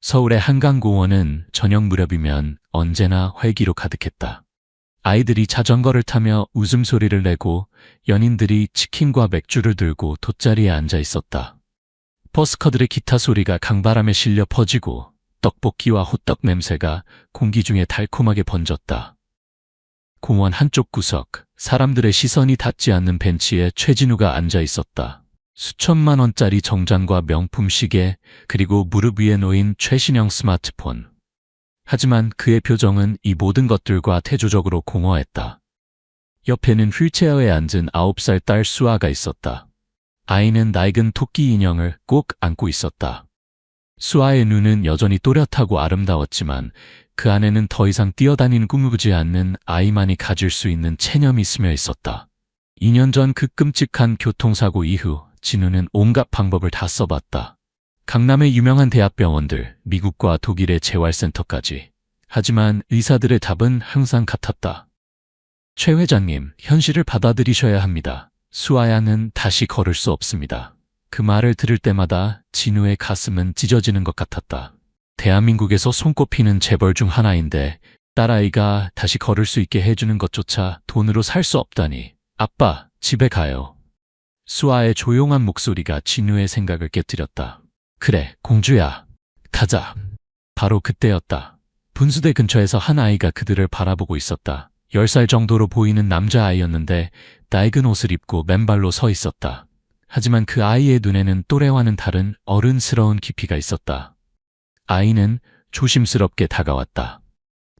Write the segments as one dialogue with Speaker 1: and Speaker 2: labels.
Speaker 1: 서울의 한강공원은 저녁 무렵이면 언제나 활기로 가득했다. 아이들이 자전거를 타며 웃음소리를 내고 연인들이 치킨과 맥주를 들고 돗자리에 앉아 있었다. 버스커들의 기타 소리가 강바람에 실려 퍼지고 떡볶이와 호떡 냄새가 공기 중에 달콤하게 번졌다. 공원 한쪽 구석, 사람들의 시선이 닿지 않는 벤치에 최진우가 앉아 있었다. 수천만 원짜리 정장과 명품 시계, 그리고 무릎 위에 놓인 최신형 스마트폰. 하지만 그의 표정은 이 모든 것들과 태조적으로 공허했다. 옆에는 휠체어에 앉은 9살 딸 수아가 있었다. 아이는 낡은 토끼 인형을 꼭 안고 있었다. 수아의 눈은 여전히 또렷하고 아름다웠지만 그 안에는 더 이상 뛰어다니는 꿈을 꾸지 않는 아이만이 가질 수 있는 체념이 스며 있었다. 2년 전 그 끔찍한 교통사고 이후 진우는 온갖 방법을 다 써봤다. 강남의 유명한 대학병원들, 미국과 독일의 재활센터까지. 하지만 의사들의 답은 항상 같았다. 최 회장님, 현실을 받아들이셔야 합니다. 수아야는 다시 걸을 수 없습니다. 그 말을 들을 때마다 진우의 가슴은 찢어지는 것 같았다. 대한민국에서 손꼽히는 재벌 중 하나인데 딸아이가 다시 걸을 수 있게 해주는 것조차 돈으로 살 수 없다니. 아빠, 집에 가요. 수아의 조용한 목소리가 진우의 생각을 깨뜨렸다. 그래, 공주야. 가자. 바로 그때였다. 분수대 근처에서 한 아이가 그들을 바라보고 있었다. 10살 정도로 보이는 남자아이였는데 낡은 옷을 입고 맨발로 서 있었다. 하지만 그 아이의 눈에는 또래와는 다른 어른스러운 깊이가 있었다. 아이는 조심스럽게 다가왔다.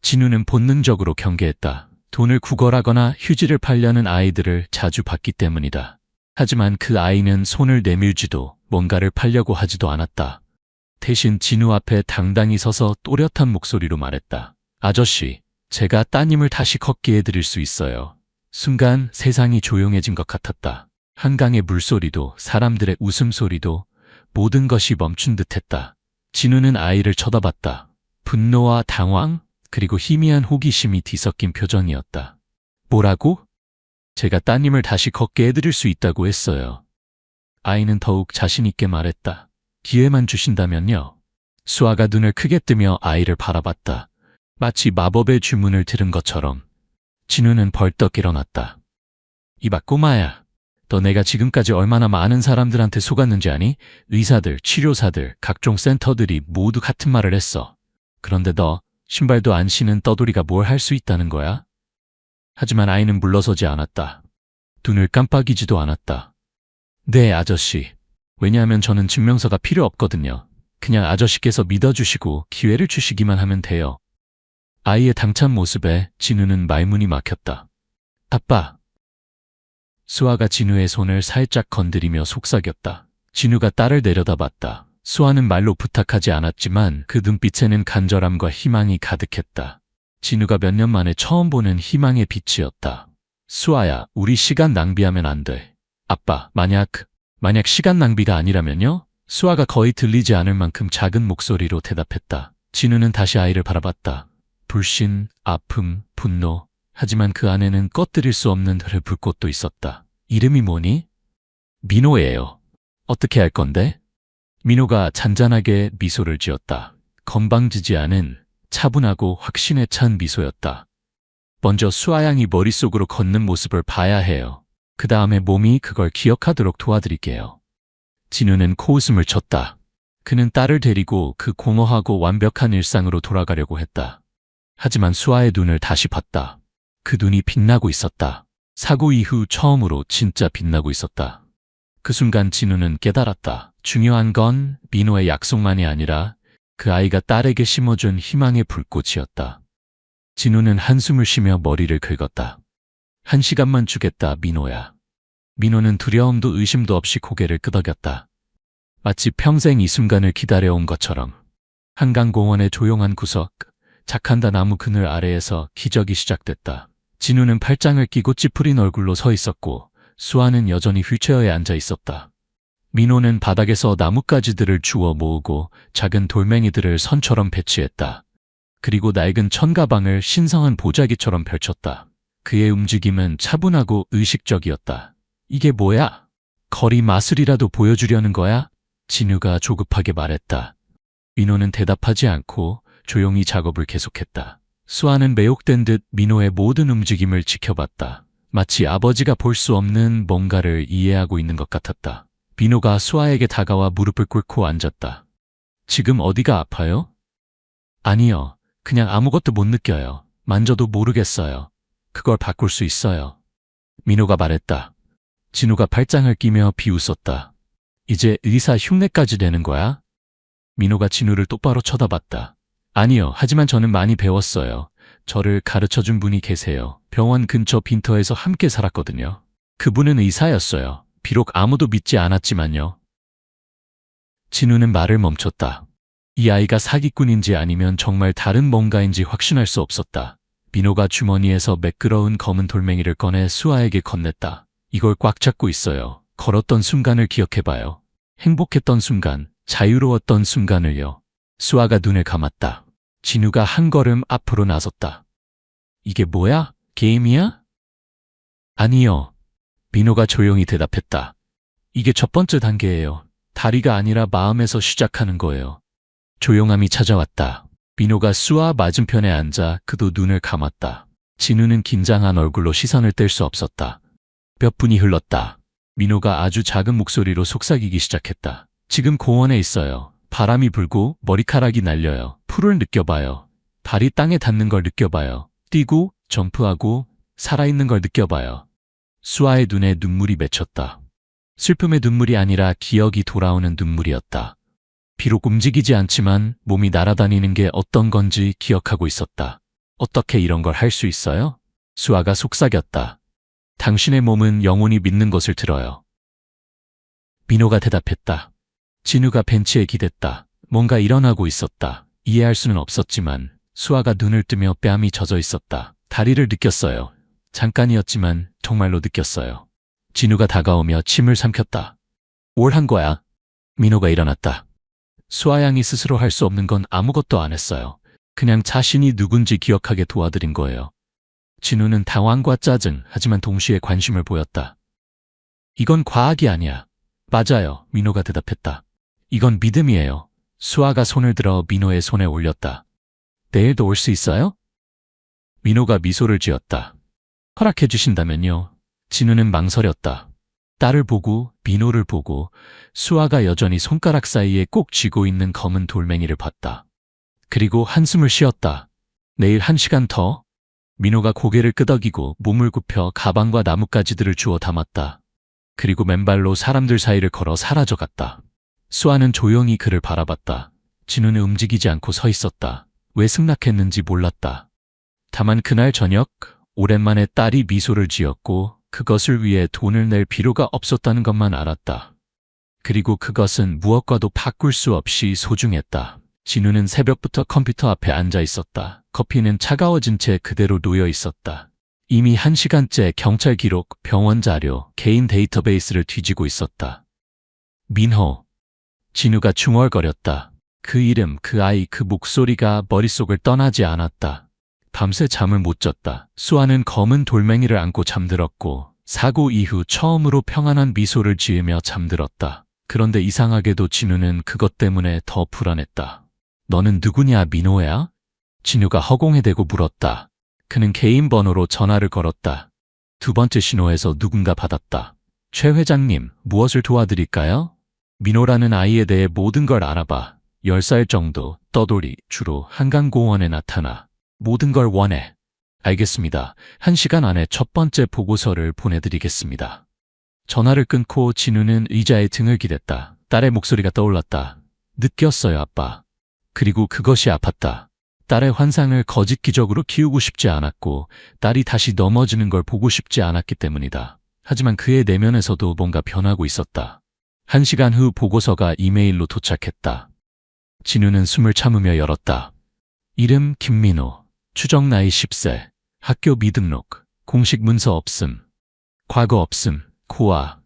Speaker 1: 진우는 본능적으로 경계했다. 돈을 구걸하거나 휴지를 팔려는 아이들을 자주 봤기 때문이다. 하지만 그 아이는 손을 내밀지도 뭔가를 팔려고 하지도 않았다. 대신 진우 앞에 당당히 서서 또렷한 목소리로 말했다. 아저씨, 제가 따님을 다시 걷게 해드릴 수 있어요. 순간 세상이 조용해진 것 같았다. 한강의 물소리도 사람들의 웃음소리도 모든 것이 멈춘 듯했다. 진우는 아이를 쳐다봤다. 분노와 당황, 그리고 희미한 호기심이 뒤섞인 표정이었다. 뭐라고? 제가 따님을 다시 걷게 해드릴 수 있다고 했어요. 아이는 더욱 자신 있게 말했다. 기회만 주신다면요. 수아가 눈을 크게 뜨며 아이를 바라봤다. 마치 마법의 주문을 들은 것처럼. 진우는 벌떡 일어났다. 이봐 꼬마야. 너 내가 지금까지 얼마나 많은 사람들한테 속았는지 아니? 의사들, 치료사들, 각종 센터들이 모두 같은 말을 했어. 그런데 너 신발도 안 신은 떠돌이가 뭘 할 수 있다는 거야? 하지만 아이는 물러서지 않았다. 눈을 깜빡이지도 않았다. 네, 아저씨. 왜냐하면 저는 증명서가 필요 없거든요. 그냥 아저씨께서 믿어주시고 기회를 주시기만 하면 돼요. 아이의 당찬 모습에 진우는 말문이 막혔다. 아빠. 수아가 진우의 손을 살짝 건드리며 속삭였다. 진우가 딸을 내려다봤다. 수아는 말로 부탁하지 않았지만 그 눈빛에는 간절함과 희망이 가득했다. 진우가 몇 년 만에 처음 보는 희망의 빛이었다. 수아야, 우리 시간 낭비하면 안 돼. 아빠, 만약 시간 낭비가 아니라면요? 수아가 거의 들리지 않을 만큼 작은 목소리로 대답했다. 진우는 다시 아이를 바라봤다. 불신, 아픔, 분노. 하지만 그 안에는 꺼뜨릴 수 없는 불꽃도 있었다. 이름이 뭐니? 민호예요. 어떻게 할 건데? 민호가 잔잔하게 미소를 지었다. 건방지지 않은 차분하고 확신에 찬 미소였다. 먼저 수아양이 머릿속으로 걷는 모습을 봐야 해요. 그 다음에 몸이 그걸 기억하도록 도와드릴게요. 진우는 코웃음을 쳤다. 그는 딸을 데리고 그 공허하고 완벽한 일상으로 돌아가려고 했다. 하지만 수아의 눈을 다시 봤다. 그 눈이 빛나고 있었다. 사고 이후 처음으로 진짜 빛나고 있었다. 그 순간 진우는 깨달았다. 중요한 건 민호의 약속만이 아니라 그 아이가 딸에게 심어준 희망의 불꽃이었다. 진우는 한숨을 쉬며 머리를 긁었다. 1시간만 주겠다, 민호야. 민호는 두려움도 의심도 없이 고개를 끄덕였다. 마치 평생 이 순간을 기다려온 것처럼. 한강공원의 조용한 구석, 자칸다 나무 그늘 아래에서 기적이 시작됐다. 진우는 팔짱을 끼고 찌푸린 얼굴로 서 있었고 수아는 여전히 휠체어에 앉아 있었다. 민호는 바닥에서 나뭇가지들을 주워 모으고 작은 돌멩이들을 선처럼 배치했다. 그리고 낡은 천가방을 신성한 보자기처럼 펼쳤다. 그의 움직임은 차분하고 의식적이었다. 이게 뭐야? 거리 마술이라도 보여주려는 거야? 진우가 조급하게 말했다. 민호는 대답하지 않고 조용히 작업을 계속했다. 수아는 매혹된 듯 민호의 모든 움직임을 지켜봤다. 마치 아버지가 볼 수 없는 뭔가를 이해하고 있는 것 같았다. 민호가 수아에게 다가와 무릎을 꿇고 앉았다. 지금 어디가 아파요? 아니요. 그냥 아무것도 못 느껴요. 만져도 모르겠어요. 그걸 바꿀 수 있어요. 민호가 말했다. 진우가 팔짱을 끼며 비웃었다. 이제 의사 흉내까지 내는 거야? 민호가 진우를 똑바로 쳐다봤다. 아니요. 하지만 저는 많이 배웠어요. 저를 가르쳐준 분이 계세요. 병원 근처 빈터에서 함께 살았거든요. 그분은 의사였어요. 비록 아무도 믿지 않았지만요. 진우는 말을 멈췄다. 이 아이가 사기꾼인지 아니면 정말 다른 뭔가인지 확신할 수 없었다. 민호가 주머니에서 매끄러운 검은 돌멩이를 꺼내 수아에게 건넸다. 이걸 꽉 잡고 있어요. 걸었던 순간을 기억해봐요. 행복했던 순간, 자유로웠던 순간을요. 수아가 눈을 감았다. 진우가 한 걸음 앞으로 나섰다. 이게 뭐야? 게임이야? 아니요. 민호가 조용히 대답했다. 이게 첫 번째 단계예요. 다리가 아니라 마음에서 시작하는 거예요. 조용함이 찾아왔다. 민호가 수아 맞은편에 앉아 그도 눈을 감았다. 진우는 긴장한 얼굴로 시선을 뗄 수 없었다. 몇 분이 흘렀다. 민호가 아주 작은 목소리로 속삭이기 시작했다. 지금 공원에 있어요. 바람이 불고 머리카락이 날려요. 풀을 느껴봐요. 발이 땅에 닿는 걸 느껴봐요. 뛰고 점프하고 살아있는 걸 느껴봐요. 수아의 눈에 눈물이 맺혔다. 슬픔의 눈물이 아니라 기억이 돌아오는 눈물이었다. 비록 움직이지 않지만 몸이 날아다니는 게 어떤 건지 기억하고 있었다. 어떻게 이런 걸 할 수 있어요? 수아가 속삭였다. 당신의 몸은 영혼이 믿는 것을 들어요. 민호가 대답했다. 진우가 벤치에 기댔다. 뭔가 일어나고 있었다. 이해할 수는 없었지만 수아가 눈을 뜨며 뺨이 젖어 있었다. 다리를 느꼈어요. 잠깐이었지만 정말로 느꼈어요. 진우가 다가오며 침을 삼켰다. 뭘 한 거야? 민호가 일어났다. 수아 양이 스스로 할 수 없는 건 아무것도 안 했어요. 그냥 자신이 누군지 기억하게 도와드린 거예요. 진우는 당황과 짜증, 하지만 동시에 관심을 보였다. 이건 과학이 아니야. 맞아요. 민호가 대답했다. 이건 믿음이에요. 수아가 손을 들어 민호의 손에 올렸다. 내일도 올 수 있어요? 민호가 미소를 지었다. 허락해 주신다면요. 진우는 망설였다. 딸을 보고 민호를 보고 수아가 여전히 손가락 사이에 꼭 쥐고 있는 검은 돌멩이를 봤다. 그리고 한숨을 쉬었다. 내일 1시간 더? 민호가 고개를 끄덕이고 몸을 굽혀 가방과 나뭇가지들을 주워 담았다. 그리고 맨발로 사람들 사이를 걸어 사라져갔다. 수아는 조용히 그를 바라봤다. 진우는 움직이지 않고 서 있었다. 왜 승낙했는지 몰랐다. 다만 그날 저녁 오랜만에 딸이 미소를 지었고 그것을 위해 돈을 낼 필요가 없었다는 것만 알았다. 그리고 그것은 무엇과도 바꿀 수 없이 소중했다. 진우는 새벽부터 컴퓨터 앞에 앉아 있었다. 커피는 차가워진 채 그대로 놓여 있었다. 이미 1시간째 경찰 기록, 병원 자료, 개인 데이터베이스를 뒤지고 있었다. 민호. 진우가 중얼거렸다. 그 이름, 그 아이, 그 목소리가 머릿속을 떠나지 않았다. 밤새 잠을 못 잤다. 수아는 검은 돌멩이를 안고 잠들었고 사고 이후 처음으로 평안한 미소를 지으며 잠들었다. 그런데 이상하게도 진우는 그것 때문에 더 불안했다. 너는 누구냐, 민호야? 진우가 허공에 대고 물었다. 그는 개인 번호로 전화를 걸었다. 두 번째 신호에서 누군가 받았다. 최 회장님, 무엇을 도와드릴까요? 민호라는 아이에 대해 모든 걸 알아봐. 10살 정도, 떠돌이, 주로 한강공원에 나타나. 모든 걸 원해. 알겠습니다. 1시간 안에 첫 번째 보고서를 보내드리겠습니다. 전화를 끊고 진우는 의자에 등을 기댔다. 딸의 목소리가 떠올랐다. 느꼈어요, 아빠. 그리고 그것이 아팠다. 딸의 환상을 거짓 기적으로 키우고 싶지 않았고 딸이 다시 넘어지는 걸 보고 싶지 않았기 때문이다. 하지만 그의 내면에서도 뭔가 변하고 있었다. 1시간 후 보고서가 이메일로 도착했다. 진우는 숨을 참으며 열었다. 이름 김민호, 추정 나이 10세, 학교 미등록, 공식 문서 없음, 과거 없음, 고아,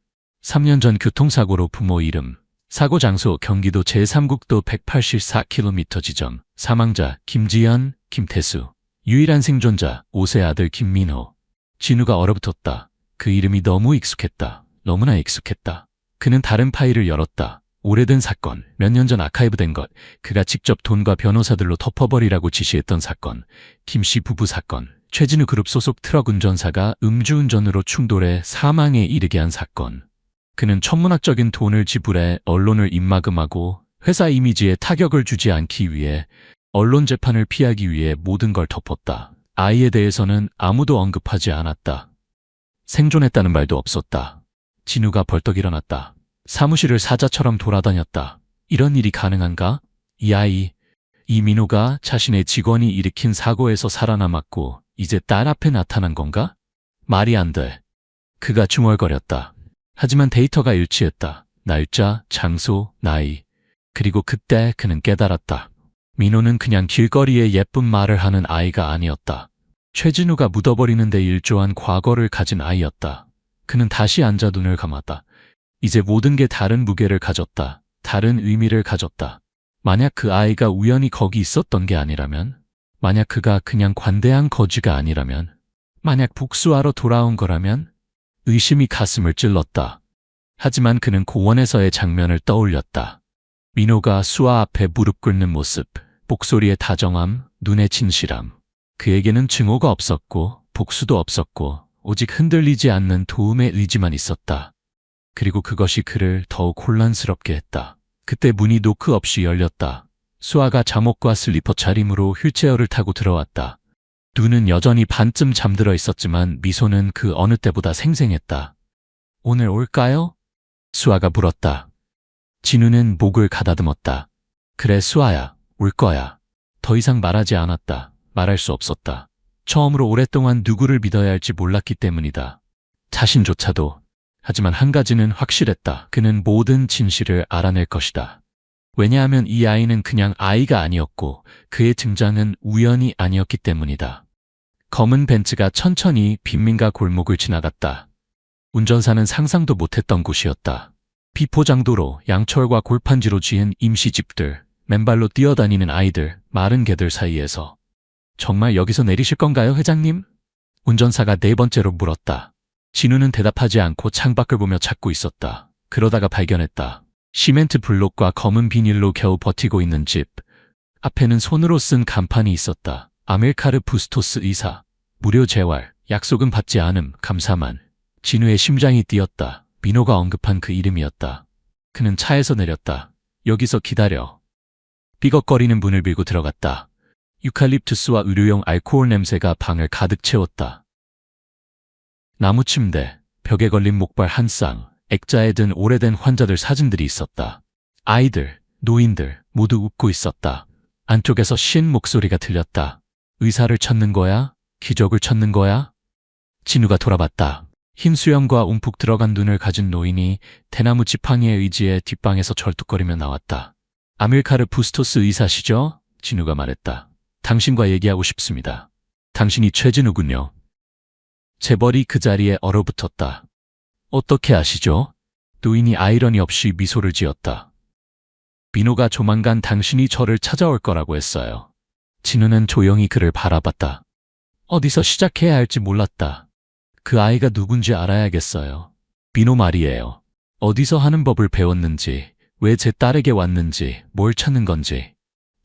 Speaker 1: 3년 전 교통사고로 부모 이름, 사고 장소 경기도 제3국도 184km 지점, 사망자 김지연, 김태수, 유일한 생존자 5세 아들 김민호. 진우가 얼어붙었다. 그 이름이 너무 익숙했다. 너무나 익숙했다. 그는 다른 파일을 열었다. 오래된 사건, 몇 년 전 아카이브된 것, 그가 직접 돈과 변호사들로 덮어버리라고 지시했던 사건, 김씨 부부 사건, 최진우 그룹 소속 트럭 운전사가 음주운전으로 충돌해 사망에 이르게 한 사건. 그는 천문학적인 돈을 지불해 언론을 입막음하고 회사 이미지에 타격을 주지 않기 위해 언론 재판을 피하기 위해 모든 걸 덮었다. 아이에 대해서는 아무도 언급하지 않았다. 생존했다는 말도 없었다. 진우가 벌떡 일어났다. 사무실을 사자처럼 돌아다녔다. 이런 일이 가능한가? 이 아이, 이 민호가 자신의 직원이 일으킨 사고에서 살아남았고 이제 딸 앞에 나타난 건가? 말이 안 돼. 그가 중얼거렸다. 하지만 데이터가 일치했다. 날짜, 장소, 나이. 그리고 그때 그는 깨달았다. 민호는 그냥 길거리에 예쁜 말을 하는 아이가 아니었다. 최진우가 묻어버리는 데 일조한 과거를 가진 아이였다. 그는 다시 앉아 눈을 감았다. 이제 모든 게 다른 무게를 가졌다. 다른 의미를 가졌다. 만약 그 아이가 우연히 거기 있었던 게 아니라면, 만약 그가 그냥 관대한 거지가 아니라면, 만약 복수하러 돌아온 거라면, 의심이 가슴을 찔렀다. 하지만 그는 고원에서의 장면을 떠올렸다. 민호가 수아 앞에 무릎 꿇는 모습, 목소리의 다정함, 눈의 진실함. 그에게는 증오가 없었고 복수도 없었고 오직 흔들리지 않는 도움의 의지만 있었다. 그리고 그것이 그를 더욱 혼란스럽게 했다. 그때 문이 노크 없이 열렸다. 수아가 잠옷과 슬리퍼 차림으로 휠체어를 타고 들어왔다. 눈은 여전히 반쯤 잠들어 있었지만 미소는 그 어느 때보다 생생했다. 오늘 올까요? 수아가 물었다. 진우는 목을 가다듬었다. 그래 수아야, 올 거야. 더 이상 말하지 않았다. 말할 수 없었다. 처음으로 오랫동안 누구를 믿어야 할지 몰랐기 때문이다. 자신조차도. 하지만 한 가지는 확실했다. 그는 모든 진실을 알아낼 것이다. 왜냐하면 이 아이는 그냥 아이가 아니었고 그의 등장은 우연이 아니었기 때문이다. 검은 벤츠가 천천히 빈민가 골목을 지나갔다. 운전사는 상상도 못했던 곳이었다. 비포장도로, 양철과 골판지로 지은 임시집들, 맨발로 뛰어다니는 아이들, 마른 개들 사이에서. 정말 여기서 내리실 건가요, 회장님? 운전사가 네 번째로 물었다. 진우는 대답하지 않고 창밖을 보며 찾고 있었다. 그러다가 발견했다. 시멘트 블록과 검은 비닐로 겨우 버티고 있는 집. 앞에는 손으로 쓴 간판이 있었다. 아밀카르 부스토스 의사. 무료 재활. 약속은 받지 않음. 감사만. 진우의 심장이 뛰었다. 민호가 언급한 그 이름이었다. 그는 차에서 내렸다. 여기서 기다려. 삐걱거리는 문을 밀고 들어갔다. 유칼립투스와 의료용 알코올 냄새가 방을 가득 채웠다. 나무 침대, 벽에 걸린 목발 한 쌍, 액자에 든 오래된 환자들 사진들이 있었다. 아이들, 노인들 모두 웃고 있었다. 안쪽에서 쉰 목소리가 들렸다. 의사를 찾는 거야? 기적을 찾는 거야? 진우가 돌아봤다. 흰 수염과 움푹 들어간 눈을 가진 노인이 대나무 지팡이에 의지해 뒷방에서 절뚝거리며 나왔다. 아밀카르 부스토스 의사시죠? 진우가 말했다. 당신과 얘기하고 싶습니다. 당신이 최진우군요. 재벌이 그 자리에 얼어붙었다. 어떻게 아시죠? 노인이 아이러니 없이 미소를 지었다. 민호가 조만간 당신이 저를 찾아올 거라고 했어요. 진우는 조용히 그를 바라봤다. 어디서 시작해야 할지 몰랐다. 그 아이가 누군지 알아야겠어요. 민호 말이에요. 어디서 하는 법을 배웠는지, 왜 제 딸에게 왔는지, 뭘 찾는 건지.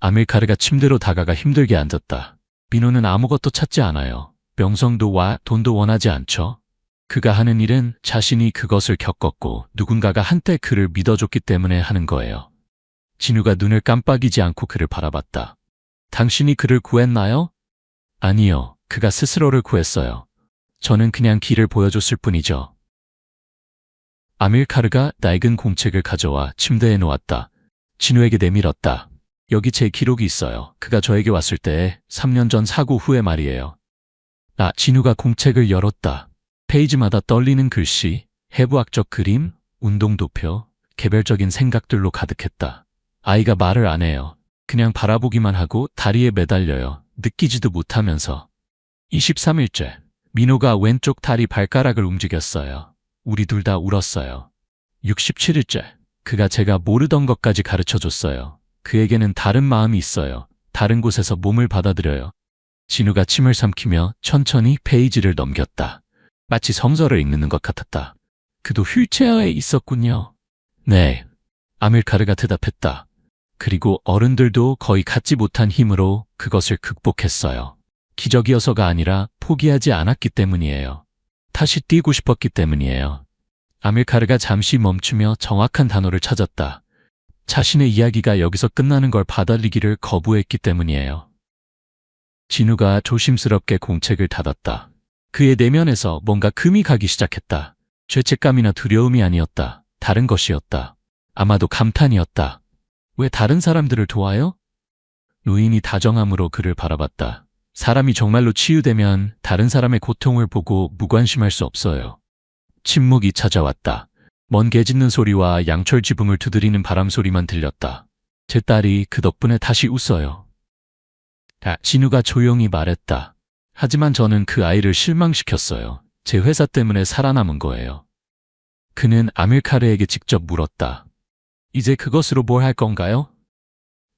Speaker 1: 아밀카르가 침대로 다가가 힘들게 앉았다. 민호는 아무것도 찾지 않아요. 명성도와 돈도 원하지 않죠. 그가 하는 일은 자신이 그것을 겪었고 누군가가 한때 그를 믿어줬기 때문에 하는 거예요. 진우가 눈을 깜빡이지 않고 그를 바라봤다. 당신이 그를 구했나요? 아니요. 그가 스스로를 구했어요. 저는 그냥 길을 보여줬을 뿐이죠. 아밀카르가 낡은 공책을 가져와 침대에 놓았다. 진우에게 내밀었다. 여기 제 기록이 있어요. 그가 저에게 왔을 때 3년 전 사고 후에 말이에요. 진우가 공책을 열었다. 페이지마다 떨리는 글씨, 해부학적 그림, 운동도표, 개별적인 생각들로 가득했다. 아이가 말을 안 해요. 그냥 바라보기만 하고 다리에 매달려요. 느끼지도 못하면서. 23일째, 민호가 왼쪽 다리 발가락을 움직였어요. 우리 둘 다 울었어요. 67일째, 그가 제가 모르던 것까지 가르쳐줬어요. 그에게는 다른 마음이 있어요. 다른 곳에서 몸을 받아들여요. 진우가 침을 삼키며 천천히 페이지를 넘겼다. 마치 성서를 읽는 것 같았다. 그도 휠체어에 있었군요. 네. 아밀카르가 대답했다. 그리고 어른들도 거의 갖지 못한 힘으로 그것을 극복했어요. 기적이어서가 아니라 포기하지 않았기 때문이에요. 다시 뛰고 싶었기 때문이에요. 아밀카르가 잠시 멈추며 정확한 단어를 찾았다. 자신의 이야기가 여기서 끝나는 걸 받아들이기를 거부했기 때문이에요. 진우가 조심스럽게 공책을 닫았다. 그의 내면에서 뭔가 금이 가기 시작했다. 죄책감이나 두려움이 아니었다. 다른 것이었다. 아마도 감탄이었다. 왜 다른 사람들을 도와요? 노인이 다정함으로 그를 바라봤다. 사람이 정말로 치유되면 다른 사람의 고통을 보고 무관심할 수 없어요. 침묵이 찾아왔다. 먼 개 짖는 소리와 양철 지붕을 두드리는 바람 소리만 들렸다. 제 딸이 그 덕분에 다시 웃어요. 진우가 조용히 말했다. 하지만 저는 그 아이를 실망시켰어요. 제 회사 때문에 살아남은 거예요. 그는 아밀카르에게 직접 물었다. 이제 그것으로 뭘 할 건가요?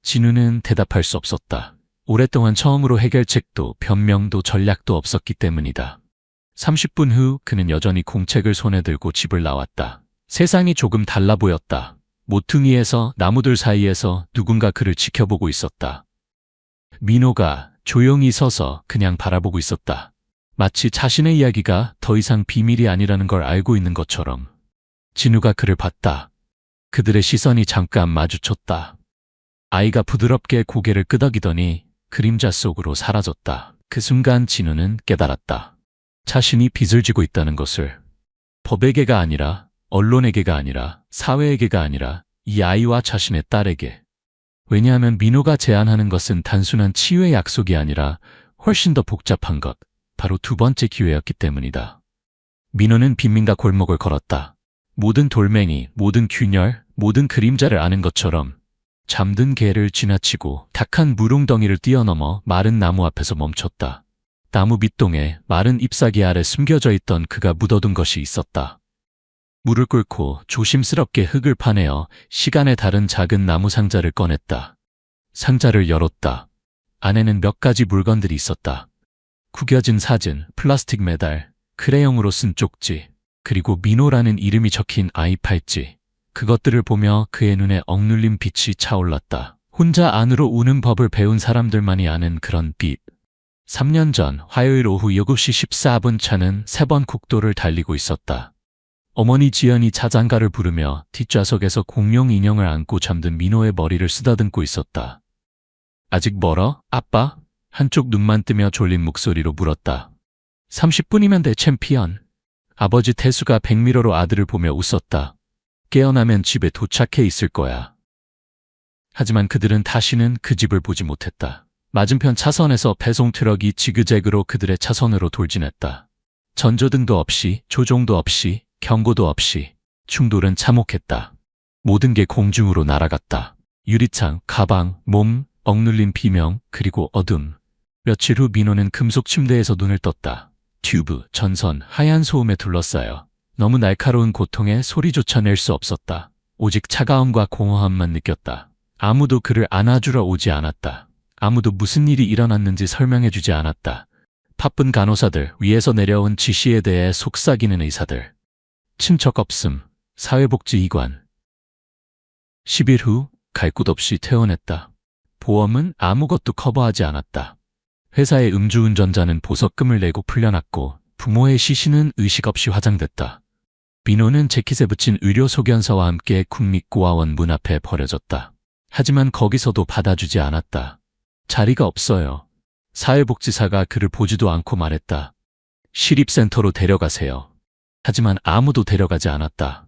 Speaker 1: 진우는 대답할 수 없었다. 오랫동안 처음으로 해결책도 변명도 전략도 없었기 때문이다. 30분 후 그는 여전히 공책을 손에 들고 집을 나왔다. 세상이 조금 달라 보였다. 모퉁이에서 나무들 사이에서 누군가 그를 지켜보고 있었다. 민호가 조용히 서서 그냥 바라보고 있었다. 마치 자신의 이야기가 더 이상 비밀이 아니라는 걸 알고 있는 것처럼. 진우가 그를 봤다. 그들의 시선이 잠깐 마주쳤다. 아이가 부드럽게 고개를 끄덕이더니 그림자 속으로 사라졌다. 그 순간 진우는 깨달았다. 자신이 빚을 지고 있다는 것을. 법에게가 아니라, 언론에게가 아니라, 사회에게가 아니라 이 아이와 자신의 딸에게. 왜냐하면 민호가 제안하는 것은 단순한 치유의 약속이 아니라 훨씬 더 복잡한 것, 바로 두 번째 기회였기 때문이다. 민호는 빈민가 골목을 걸었다. 모든 돌멩이, 모든 균열, 모든 그림자를 아는 것처럼 잠든 개를 지나치고 탁한 물웅덩이를 뛰어넘어 마른 나무 앞에서 멈췄다. 나무 밑동에 마른 잎사귀 아래 숨겨져 있던 그가 묻어둔 것이 있었다. 물을 끓고 조심스럽게 흙을 파내어 시간에 다른 작은 나무 상자를 꺼냈다. 상자를 열었다. 안에는 몇 가지 물건들이 있었다. 구겨진 사진, 플라스틱 메달, 크레용으로 쓴 쪽지, 그리고 민호라는 이름이 적힌 아이 팔찌. 그것들을 보며 그의 눈에 억눌린 빛이 차올랐다. 혼자 안으로 우는 법을 배운 사람들만이 아는 그런 빛. 3년 전 화요일 오후 7시 14분 차는 3번 국도를 달리고 있었다. 어머니 지연이 자장가를 부르며 뒷좌석에서 공룡 인형을 안고 잠든 민호의 머리를 쓰다듬고 있었다. 아직 멀어? 아빠? 한쪽 눈만 뜨며 졸린 목소리로 물었다. 30분이면 돼, 챔피언. 아버지 태수가 백미러로 아들을 보며 웃었다. 깨어나면 집에 도착해 있을 거야. 하지만 그들은 다시는 그 집을 보지 못했다. 맞은편 차선에서 배송 트럭이 지그재그로 그들의 차선으로 돌진했다. 전조등도 없이, 조종도 없이, 경고도 없이. 충돌은 참혹했다. 모든 게 공중으로 날아갔다. 유리창, 가방, 몸, 억눌린 비명, 그리고 어둠. 며칠 후 민호는 금속 침대에서 눈을 떴다. 튜브, 전선, 하얀 소음에 둘러싸여 너무 날카로운 고통에 소리조차 낼 수 없었다. 오직 차가움과 공허함만 느꼈다. 아무도 그를 안아주러 오지 않았다. 아무도 무슨 일이 일어났는지 설명해주지 않았다. 바쁜 간호사들, 위에서 내려온 지시에 대해 속삭이는 의사들. 친척 없음, 사회복지이관. 10일 후 갈 곳 없이 퇴원했다. 보험은 아무것도 커버하지 않았다. 회사의 음주운전자는 보석금을 내고 풀려났고 부모의 시신은 의식 없이 화장됐다. 민호는 재킷에 붙인 의료 소견서와 함께 국립고아원 문 앞에 버려졌다. 하지만 거기서도 받아주지 않았다. 자리가 없어요. 사회복지사가 그를 보지도 않고 말했다. 시립센터로 데려가세요. 하지만 아무도 데려가지 않았다.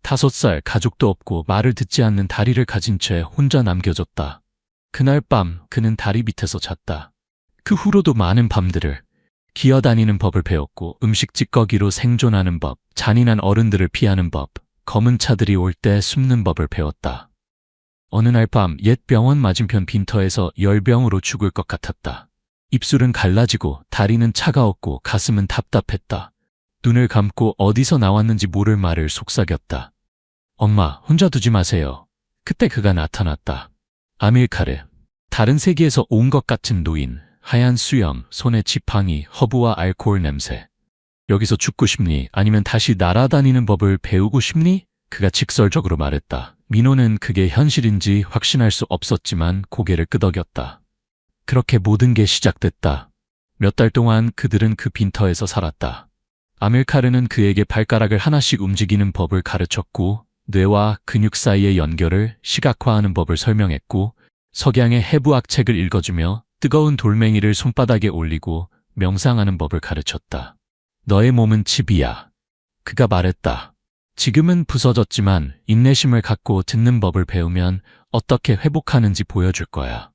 Speaker 1: 5살 가족도 없고 말을 듣지 않는 다리를 가진 채 혼자 남겨졌다. 그날 밤 그는 다리 밑에서 잤다. 그 후로도 많은 밤들을 기어다니는 법을 배웠고 음식 찌꺼기로 생존하는 법, 잔인한 어른들을 피하는 법, 검은 차들이 올 때 숨는 법을 배웠다. 어느 날 밤 옛 병원 맞은편 빈터에서 열병으로 죽을 것 같았다. 입술은 갈라지고 다리는 차가웠고 가슴은 답답했다. 눈을 감고 어디서 나왔는지 모를 말을 속삭였다. 엄마, 혼자 두지 마세요. 그때 그가 나타났다. 아밀카르. 다른 세계에서 온 것 같은 노인. 하얀 수염, 손에 지팡이, 허브와 알코올 냄새. 여기서 죽고 싶니? 아니면 다시 날아다니는 법을 배우고 싶니? 그가 직설적으로 말했다. 민호는 그게 현실인지 확신할 수 없었지만 고개를 끄덕였다. 그렇게 모든 게 시작됐다. 몇 달 동안 그들은 그 빈터에서 살았다. 아밀카르는 그에게 발가락을 하나씩 움직이는 법을 가르쳤고 뇌와 근육 사이의 연결을 시각화하는 법을 설명했고 석양의 해부학 책을 읽어주며 뜨거운 돌멩이를 손바닥에 올리고 명상하는 법을 가르쳤다. 너의 몸은 집이야. 그가 말했다. 지금은 부서졌지만 인내심을 갖고 듣는 법을 배우면 어떻게 회복하는지 보여줄 거야.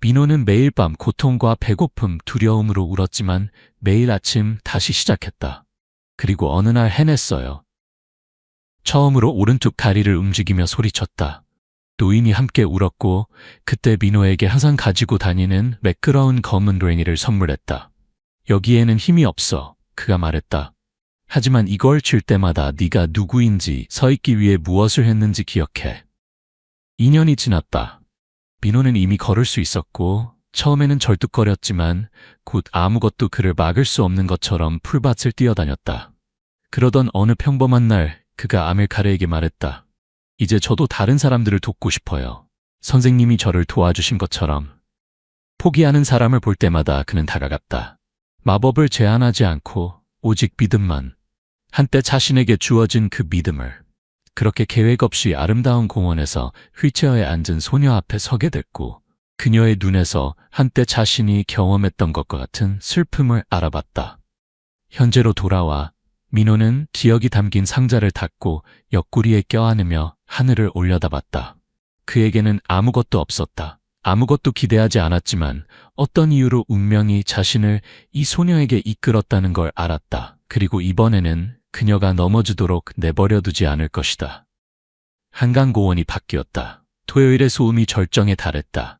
Speaker 1: 민호는 매일 밤 고통과 배고픔, 두려움으로 울었지만 매일 아침 다시 시작했다. 그리고 어느 날 해냈어요. 처음으로 오른쪽 다리를 움직이며 소리쳤다. 노인이 함께 울었고 그때 민호에게 항상 가지고 다니는 매끄러운 검은 랭이를 선물했다. 여기에는 힘이 없어. 그가 말했다. 하지만 이걸 칠 때마다 네가 누구인지 서 있기 위해 무엇을 했는지 기억해. 2년이 지났다. 민호는 이미 걸을 수 있었고 처음에는 절뚝거렸지만 곧 아무것도 그를 막을 수 없는 것처럼 풀밭을 뛰어다녔다. 그러던 어느 평범한 날 그가 아밀카르에게 말했다. 이제 저도 다른 사람들을 돕고 싶어요. 선생님이 저를 도와주신 것처럼. 포기하는 사람을 볼 때마다 그는 다가갔다. 마법을 제한하지 않고 오직 믿음만. 한때 자신에게 주어진 그 믿음을. 그렇게 계획 없이 아름다운 공원에서 휠체어에 앉은 소녀 앞에 서게 됐고 그녀의 눈에서 한때 자신이 경험했던 것과 같은 슬픔을 알아봤다. 현재로 돌아와 민호는 기억이 담긴 상자를 닫고 옆구리에 껴안으며 하늘을 올려다봤다. 그에게는 아무것도 없었다. 아무것도 기대하지 않았지만 어떤 이유로 운명이 자신을 이 소녀에게 이끌었다는 걸 알았다. 그리고 이번에는 그녀가 넘어지도록 내버려두지 않을 것이다. 한강공원이 바뀌었다. 토요일의 소음이 절정에 달했다.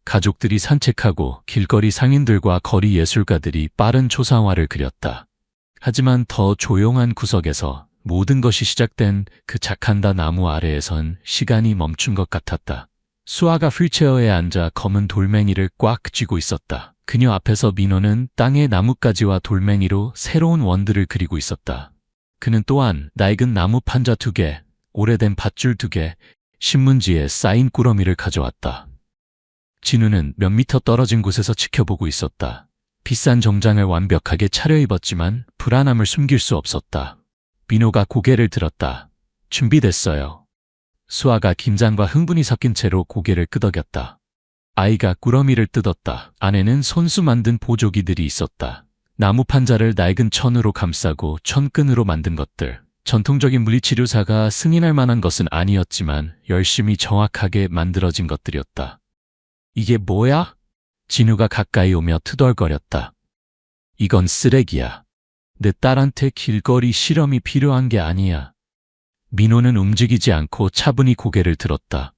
Speaker 1: 가족들이 산책하고 길거리 상인들과 거리 예술가들이 빠른 초상화를 그렸다. 하지만 더 조용한 구석에서 모든 것이 시작된 그 자칸다 나무 아래에선 시간이 멈춘 것 같았다. 수아가 휠체어에 앉아 검은 돌멩이를 꽉 쥐고 있었다. 그녀 앞에서 민호는 땅의 나뭇가지와 돌멩이로 새로운 원들을 그리고 있었다. 그는 또한 낡은 나무 판자 2개, 오래된 밧줄 2개, 신문지에 쌓인 꾸러미를 가져왔다. 진우는 몇 미터 떨어진 곳에서 지켜보고 있었다. 비싼 정장을 완벽하게 차려입었지만 불안함을 숨길 수 없었다. 민호가 고개를 들었다. 준비됐어요. 수아가 긴장과 흥분이 섞인 채로 고개를 끄덕였다. 아이가 꾸러미를 뜯었다. 안에는 손수 만든 보조기들이 있었다. 나무 판자를 낡은 천으로 감싸고 천끈으로 만든 것들. 전통적인 물리치료사가 승인할 만한 것은 아니었지만 열심히 정확하게 만들어진 것들이었다. 이게 뭐야? 진우가 가까이 오며 투덜거렸다. 이건 쓰레기야. 내 딸한테 길거리 실험이 필요한 게 아니야. 민호는 움직이지 않고 차분히 고개를 들었다.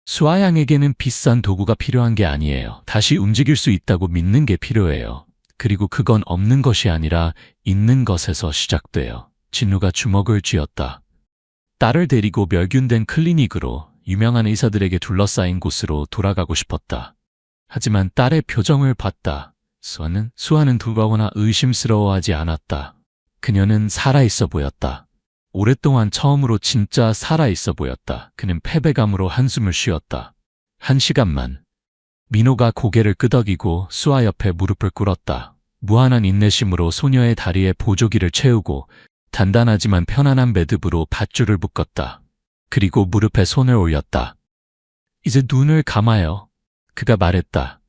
Speaker 1: 수아 양에게는 비싼 도구가 필요한 게 아니에요. 다시 움직일 수 있다고 믿는 게 필요해요. 그리고 그건 없는 것이 아니라 있는 것에서 시작돼요. 진우가 주먹을 쥐었다. 딸을 데리고 멸균된 클리닉으로 유명한 의사들에게 둘러싸인 곳으로 돌아가고 싶었다. 하지만 딸의 표정을 봤다. 수아는 두려워하거나 의심스러워하지 않았다. 그녀는 살아있어 보였다. 오랫동안 처음으로 진짜 살아있어 보였다. 그는 패배감으로 한숨을 쉬었다. 1시간만. 민호가 고개를 끄덕이고 수아 옆에 무릎을 꿇었다. 무한한 인내심으로 소녀의 다리에 보조기를 채우고 단단하지만 편안한 매듭으로 밧줄을 묶었다. 그리고 무릎에 손을 올렸다. 이제 눈을 감아요. 그가 말했다.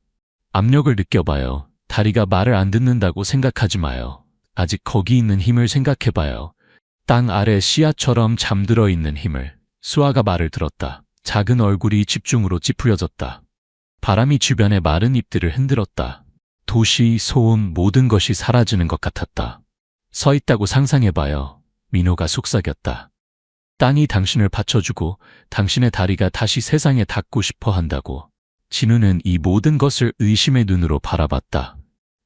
Speaker 1: 압력을 느껴봐요. 다리가 말을 안 듣는다고 생각하지 마요. 아직 거기 있는 힘을 생각해봐요. 땅 아래 씨앗처럼 잠들어 있는 힘을. 수아가 말을 들었다. 작은 얼굴이 집중으로 찌푸려졌다. 바람이 주변의 마른 잎들을 흔들었다. 도시, 소음, 모든 것이 사라지는 것 같았다. 서 있다고 상상해봐요. 민호가 속삭였다. 땅이 당신을 받쳐주고 당신의 다리가 다시 세상에 닿고 싶어 한다고. 진우는 이 모든 것을 의심의 눈으로 바라봤다.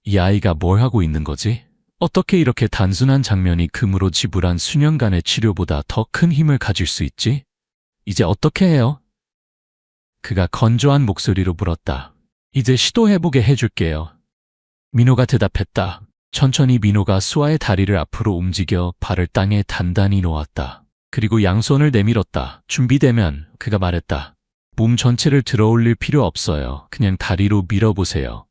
Speaker 1: 이 아이가 뭘 하고 있는 거지? 어떻게 이렇게 단순한 장면이 금으로 지불한 수년간의 치료보다 더 큰 힘을 가질 수 있지? 이제 어떻게 해요? 그가 건조한 목소리로 물었다. 이제 시도해보게 해줄게요. 민호가 대답했다. 천천히 민호가 수아의 다리를 앞으로 움직여 발을 땅에 단단히 놓았다. 그리고 양손을 내밀었다. 준비되면 그가 말했다. 몸 전체를 들어 올릴 필요 없어요. 그냥 다리로 밀어보세요.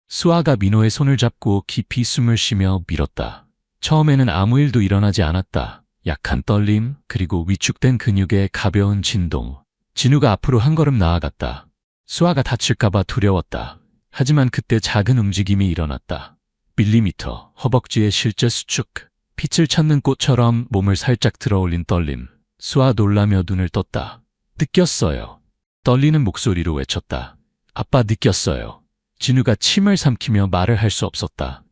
Speaker 1: 수아가 민호의 손을 잡고 깊이 숨을 쉬며 밀었다. 처음에는 아무 일도 일어나지 않았다. 약한 떨림, 그리고 위축된 근육의 가벼운 진동. 진우가 앞으로 한 걸음 나아갔다. 수아가 다칠까봐 두려웠다. 하지만 그때 작은 움직임이 일어났다. 밀리미터, 허벅지의 실제 수축, 빛을 찾는 꽃처럼 몸을 살짝 들어올린 떨림. 수아 놀라며 눈을 떴다. 느꼈어요. 떨리는 목소리로 외쳤다. 아빠 느꼈어요. 진우가 침을 삼키며 말을 할 수 없었다.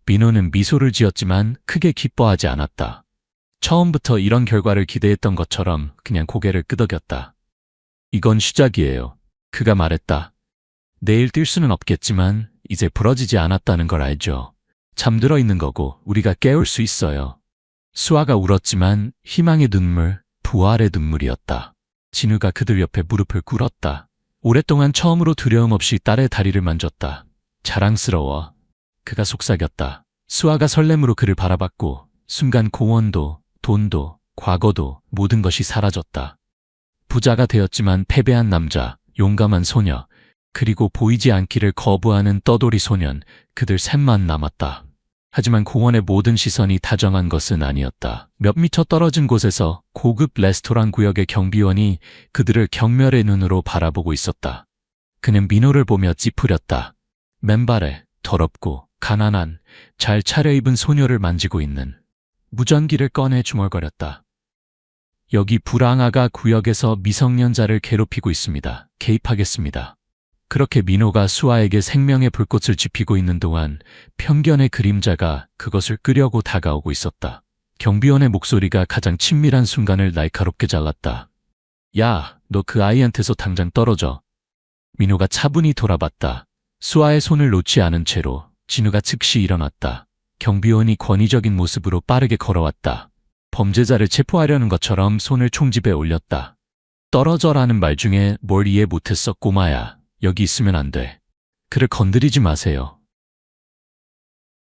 Speaker 1: 민호는 미소를 지었지만 크게 기뻐하지 않았다. 처음부터 이런 결과를 기대했던 것처럼 그냥 고개를 끄덕였다. 이건 시작이에요. 그가 말했다. 내일 뛸 수는 없겠지만 이제 부러지지 않았다는 걸 알죠. 잠들어 있는 거고 우리가 깨울 수 있어요. 수아가 울었지만 희망의 눈물, 부활의 눈물이었다. 진우가 그들 옆에 무릎을 꿇었다. 오랫동안 처음으로 두려움 없이 딸의 다리를 만졌다. 자랑스러워. 그가 속삭였다. 수아가 설렘으로 그를 바라봤고 순간 고원도, 돈도, 과거도 모든 것이 사라졌다. 부자가 되었지만 패배한 남자, 용감한 소녀, 그리고 보이지 않기를 거부하는 떠돌이 소년, 그들 셋만 남았다. 하지만 공원의 모든 시선이 다정한 것은 아니었다. 몇 미터 떨어진 곳에서 고급 레스토랑 구역의 경비원이 그들을 경멸의 눈으로 바라보고 있었다. 그는 민호를 보며 찌푸렸다. 맨발에 더럽고 가난한, 잘 차려입은 소녀를 만지고 있는 무전기를 꺼내 중얼거렸다. 여기 불황아가 구역에서 미성년자를 괴롭히고 있습니다. 개입하겠습니다. 그렇게 민호가 수아에게 생명의 불꽃을 지피고 있는 동안 편견의 그림자가 그것을 끄려고 다가오고 있었다. 경비원의 목소리가 가장 친밀한 순간을 날카롭게 잘랐다. 야, 너 그 아이한테서 당장 떨어져. 민호가 차분히 돌아봤다. 수아의 손을 놓지 않은 채로 진우가 즉시 일어났다. 경비원이 권위적인 모습으로 빠르게 걸어왔다. 범죄자를 체포하려는 것처럼 손을 총집에 올렸다. 떨어져라는 말 중에 뭘 이해 못했어, 꼬마야. 여기 있으면 안 돼. 그를 건드리지 마세요.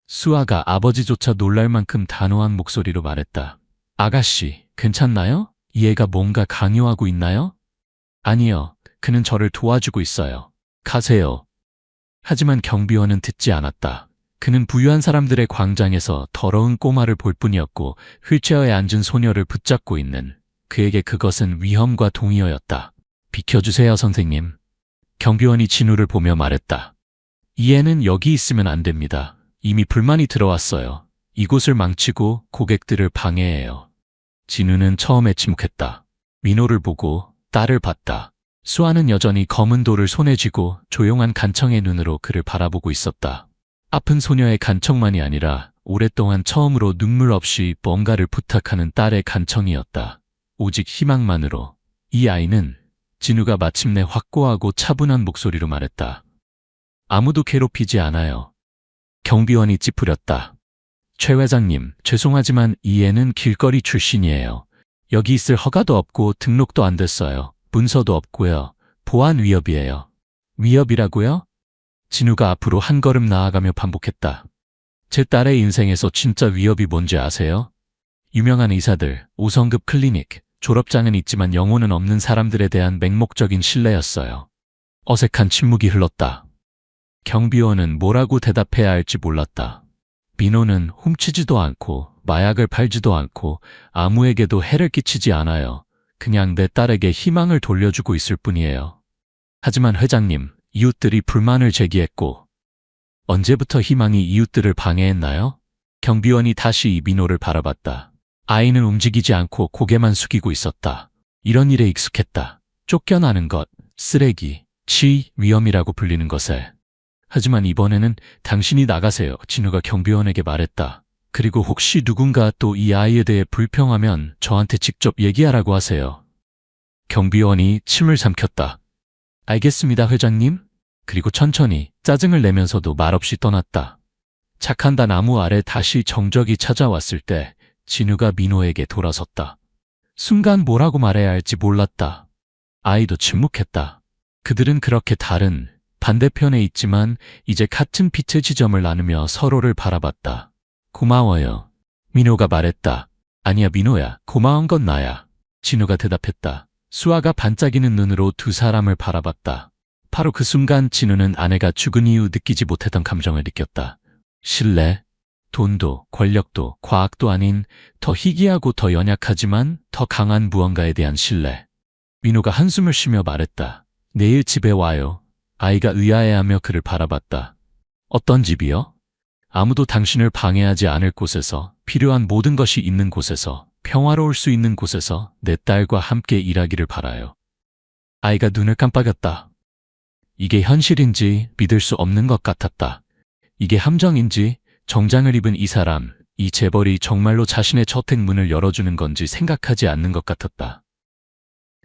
Speaker 1: 수아가 아버지조차 놀랄 만큼 단호한 목소리로 말했다. 아가씨, 괜찮나요? 이 애가 뭔가 강요하고 있나요? 아니요, 그는 저를 도와주고 있어요. 가세요. 하지만 경비원은 듣지 않았다. 그는 부유한 사람들의 광장에서 더러운 꼬마를 볼 뿐이었고 휠체어에 앉은 소녀를 붙잡고 있는 그에게 그것은 위험과 동의어였다. 비켜주세요, 선생님. 경비원이 진우를 보며 말했다. 이 애는 여기 있으면 안 됩니다. 이미 불만이 들어왔어요. 이곳을 망치고 고객들을 방해해요. 진우는 처음에 침묵했다. 민호를 보고 딸을 봤다. 수아는 여전히 검은 돌을 손에 쥐고 조용한 간청의 눈으로 그를 바라보고 있었다. 아픈 소녀의 간청만이 아니라 오랫동안 처음으로 눈물 없이 뭔가를 부탁하는 딸의 간청이었다. 오직 희망만으로. 이 아이는 진우가 마침내 확고하고 차분한 목소리로 말했다. 아무도 괴롭히지 않아요. 경비원이 찌푸렸다. 최 회장님, 죄송하지만 이 애는 길거리 출신이에요. 여기 있을 허가도 없고 등록도 안 됐어요. 문서도 없고요. 보안 위협이에요. 위협이라고요? 진우가 앞으로 한 걸음 나아가며 반복했다. 제 딸의 인생에서 진짜 위협이 뭔지 아세요? 유명한 의사들, 5성급 클리닉, 졸업장은 있지만 영혼은 없는 사람들에 대한 맹목적인 신뢰였어요. 어색한 침묵이 흘렀다. 경비원은 뭐라고 대답해야 할지 몰랐다. 민호는 훔치지도 않고 마약을 팔지도 않고 아무에게도 해를 끼치지 않아요. 그냥 내 딸에게 희망을 돌려주고 있을 뿐이에요. 하지만 회장님, 이웃들이 불만을 제기했고 언제부터 희망이 이웃들을 방해했나요? 경비원이 다시 민호를 바라봤다. 아이는 움직이지 않고 고개만 숙이고 있었다. 이런 일에 익숙했다. 쫓겨나는 것, 쓰레기, 위험이라고 불리는 것에. 하지만 이번에는 당신이 나가세요. 진우가 경비원에게 말했다. 그리고 혹시 누군가 또 이 아이에 대해 불평하면 저한테 직접 얘기하라고 하세요. 경비원이 침을 삼켰다. 알겠습니다, 회장님. 그리고 천천히 짜증을 내면서도 말없이 떠났다. 착한 나무 아래 다시 정적이 찾아왔을 때 진우가 민호에게 돌아섰다. 순간 뭐라고 말해야 할지 몰랐다. 아이도 침묵했다. 그들은 그렇게 다른 반대편에 있지만 이제 같은 빛의 지점을 나누며 서로를 바라봤다. 고마워요. 민호가 말했다. 아니야, 민호야. 고마운 건 나야. 진우가 대답했다. 수아가 반짝이는 눈으로 두 사람을 바라봤다. 바로 그 순간 진우는 아내가 죽은 이후 느끼지 못했던 감정을 느꼈다. 신뢰, 돈도, 권력도, 과학도 아닌 더 희귀하고 더 연약하지만 더 강한 무언가에 대한 신뢰. 민호가 한숨을 쉬며 말했다. 내일 집에 와요. 아이가 의아해하며 그를 바라봤다. 어떤 집이요? 아무도 당신을 방해하지 않을 곳에서, 필요한 모든 것이 있는 곳에서, 평화로울 수 있는 곳에서 내 딸과 함께 일하기를 바라요. 아이가 눈을 깜빡였다. 이게 현실인지 믿을 수 없는 것 같았다. 이게 함정인지, 정장을 입은 이 사람, 이 재벌이 정말로 자신의 저택 문을 열어주는 건지 생각하지 않는 것 같았다.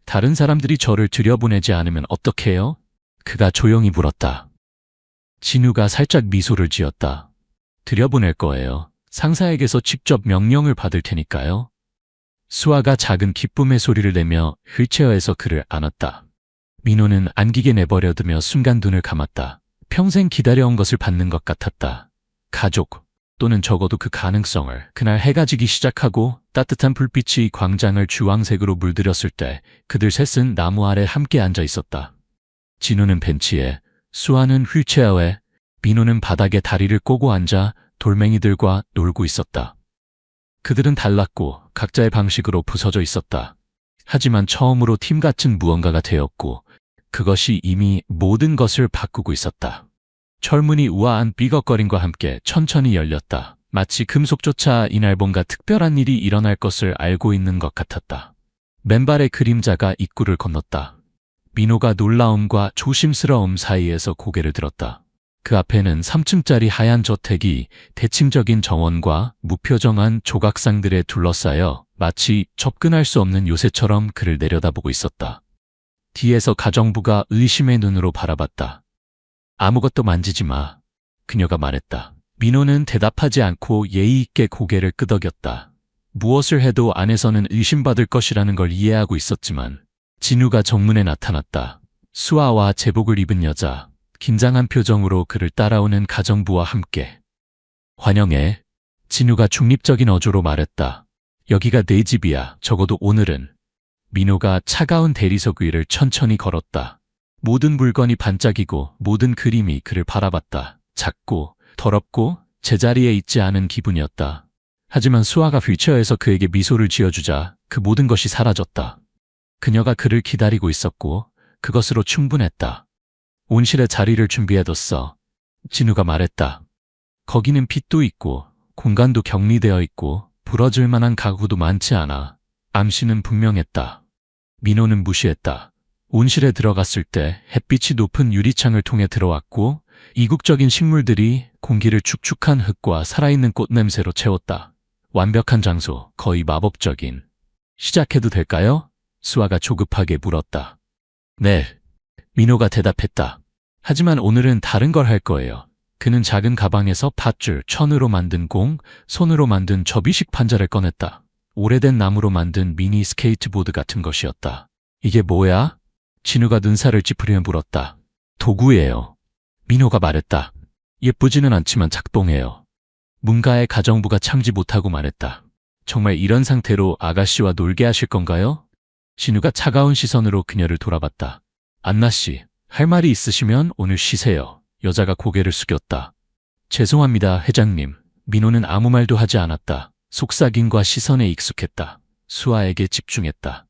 Speaker 1: 다른 사람들이 저를 들여보내지 않으면 어떡해요? 그가 조용히 물었다. 진우가 살짝 미소를 지었다. 들여보낼 거예요. 상사에게서 직접 명령을 받을 테니까요. 수아가 작은 기쁨의 소리를 내며 휠체어에서 그를 안았다. 민호는 안기게 내버려두며 순간 눈을 감았다. 평생 기다려온 것을 받는 것 같았다. 가족, 또는 적어도 그 가능성을. 그날 해가 지기 시작하고 따뜻한 불빛이 광장을 주황색으로 물들였을 때 그들 셋은 나무 아래 함께 앉아 있었다. 진우는 벤치에, 수아는 휠체어에, 민호는 바닥에 다리를 꼬고 앉아 돌멩이들과 놀고 있었다. 그들은 달랐고 각자의 방식으로 부서져 있었다. 하지만 처음으로 팀 같은 무언가가 되었고 그것이 이미 모든 것을 바꾸고 있었다. 철문이 우아한 삐걱거림과 함께 천천히 열렸다. 마치 금속조차 이날 뭔가 특별한 일이 일어날 것을 알고 있는 것 같았다. 맨발의 그림자가 입구를 건넜다. 민호가 놀라움과 조심스러움 사이에서 고개를 들었다. 그 앞에는 3층짜리 하얀 저택이 대칭적인 정원과 무표정한 조각상들에 둘러싸여 마치 접근할 수 없는 요새처럼 그를 내려다보고 있었다. 뒤에서 가정부가 의심의 눈으로 바라봤다. 아무것도 만지지 마. 그녀가 말했다. 민호는 대답하지 않고 예의 있게 고개를 끄덕였다. 무엇을 해도 안에서는 의심받을 것이라는 걸 이해하고 있었지만 진우가 정문에 나타났다. 수아와 제복을 입은 여자, 긴장한 표정으로 그를 따라오는 가정부와 함께. 환영해. 진우가 중립적인 어조로 말했다. 여기가 내 집이야. 적어도 오늘은. 민호가 차가운 대리석 위를 천천히 걸었다. 모든 물건이 반짝이고 모든 그림이 그를 바라봤다. 작고 더럽고 제자리에 있지 않은 기분이었다. 하지만 수아가 휠체어에서 그에게 미소를 지어주자 그 모든 것이 사라졌다. 그녀가 그를 기다리고 있었고 그것으로 충분했다. 온실에 자리를 준비해뒀어. 진우가 말했다. 거기는 빛도 있고 공간도 격리되어 있고 부러질 만한 가구도 많지 않아. 암시는 분명했다. 민호는 무시했다. 온실에 들어갔을 때 햇빛이 높은 유리창을 통해 들어왔고 이국적인 식물들이 공기를 축축한 흙과 살아있는 꽃 냄새로 채웠다. 완벽한 장소, 거의 마법적인. 시작해도 될까요? 수아가 조급하게 물었다. 네. 민호가 대답했다. 하지만 오늘은 다른 걸 할 거예요. 그는 작은 가방에서 밧줄, 천으로 만든 공, 손으로 만든 접이식 판자를 꺼냈다. 오래된 나무로 만든 미니 스케이트보드 같은 것이었다. 이게 뭐야? 진우가 눈살을 찌푸리며 물었다. 도구예요. 민호가 말했다. 예쁘지는 않지만 작동해요. 문가의 가정부가 참지 못하고 말했다. 정말 이런 상태로 아가씨와 놀게 하실 건가요? 진우가 차가운 시선으로 그녀를 돌아봤다. 안나씨, 할 말이 있으시면 오늘 쉬세요. 여자가 고개를 숙였다. 죄송합니다, 회장님. 민호는 아무 말도 하지 않았다. 속삭임과 시선에 익숙했다. 수아에게 집중했다.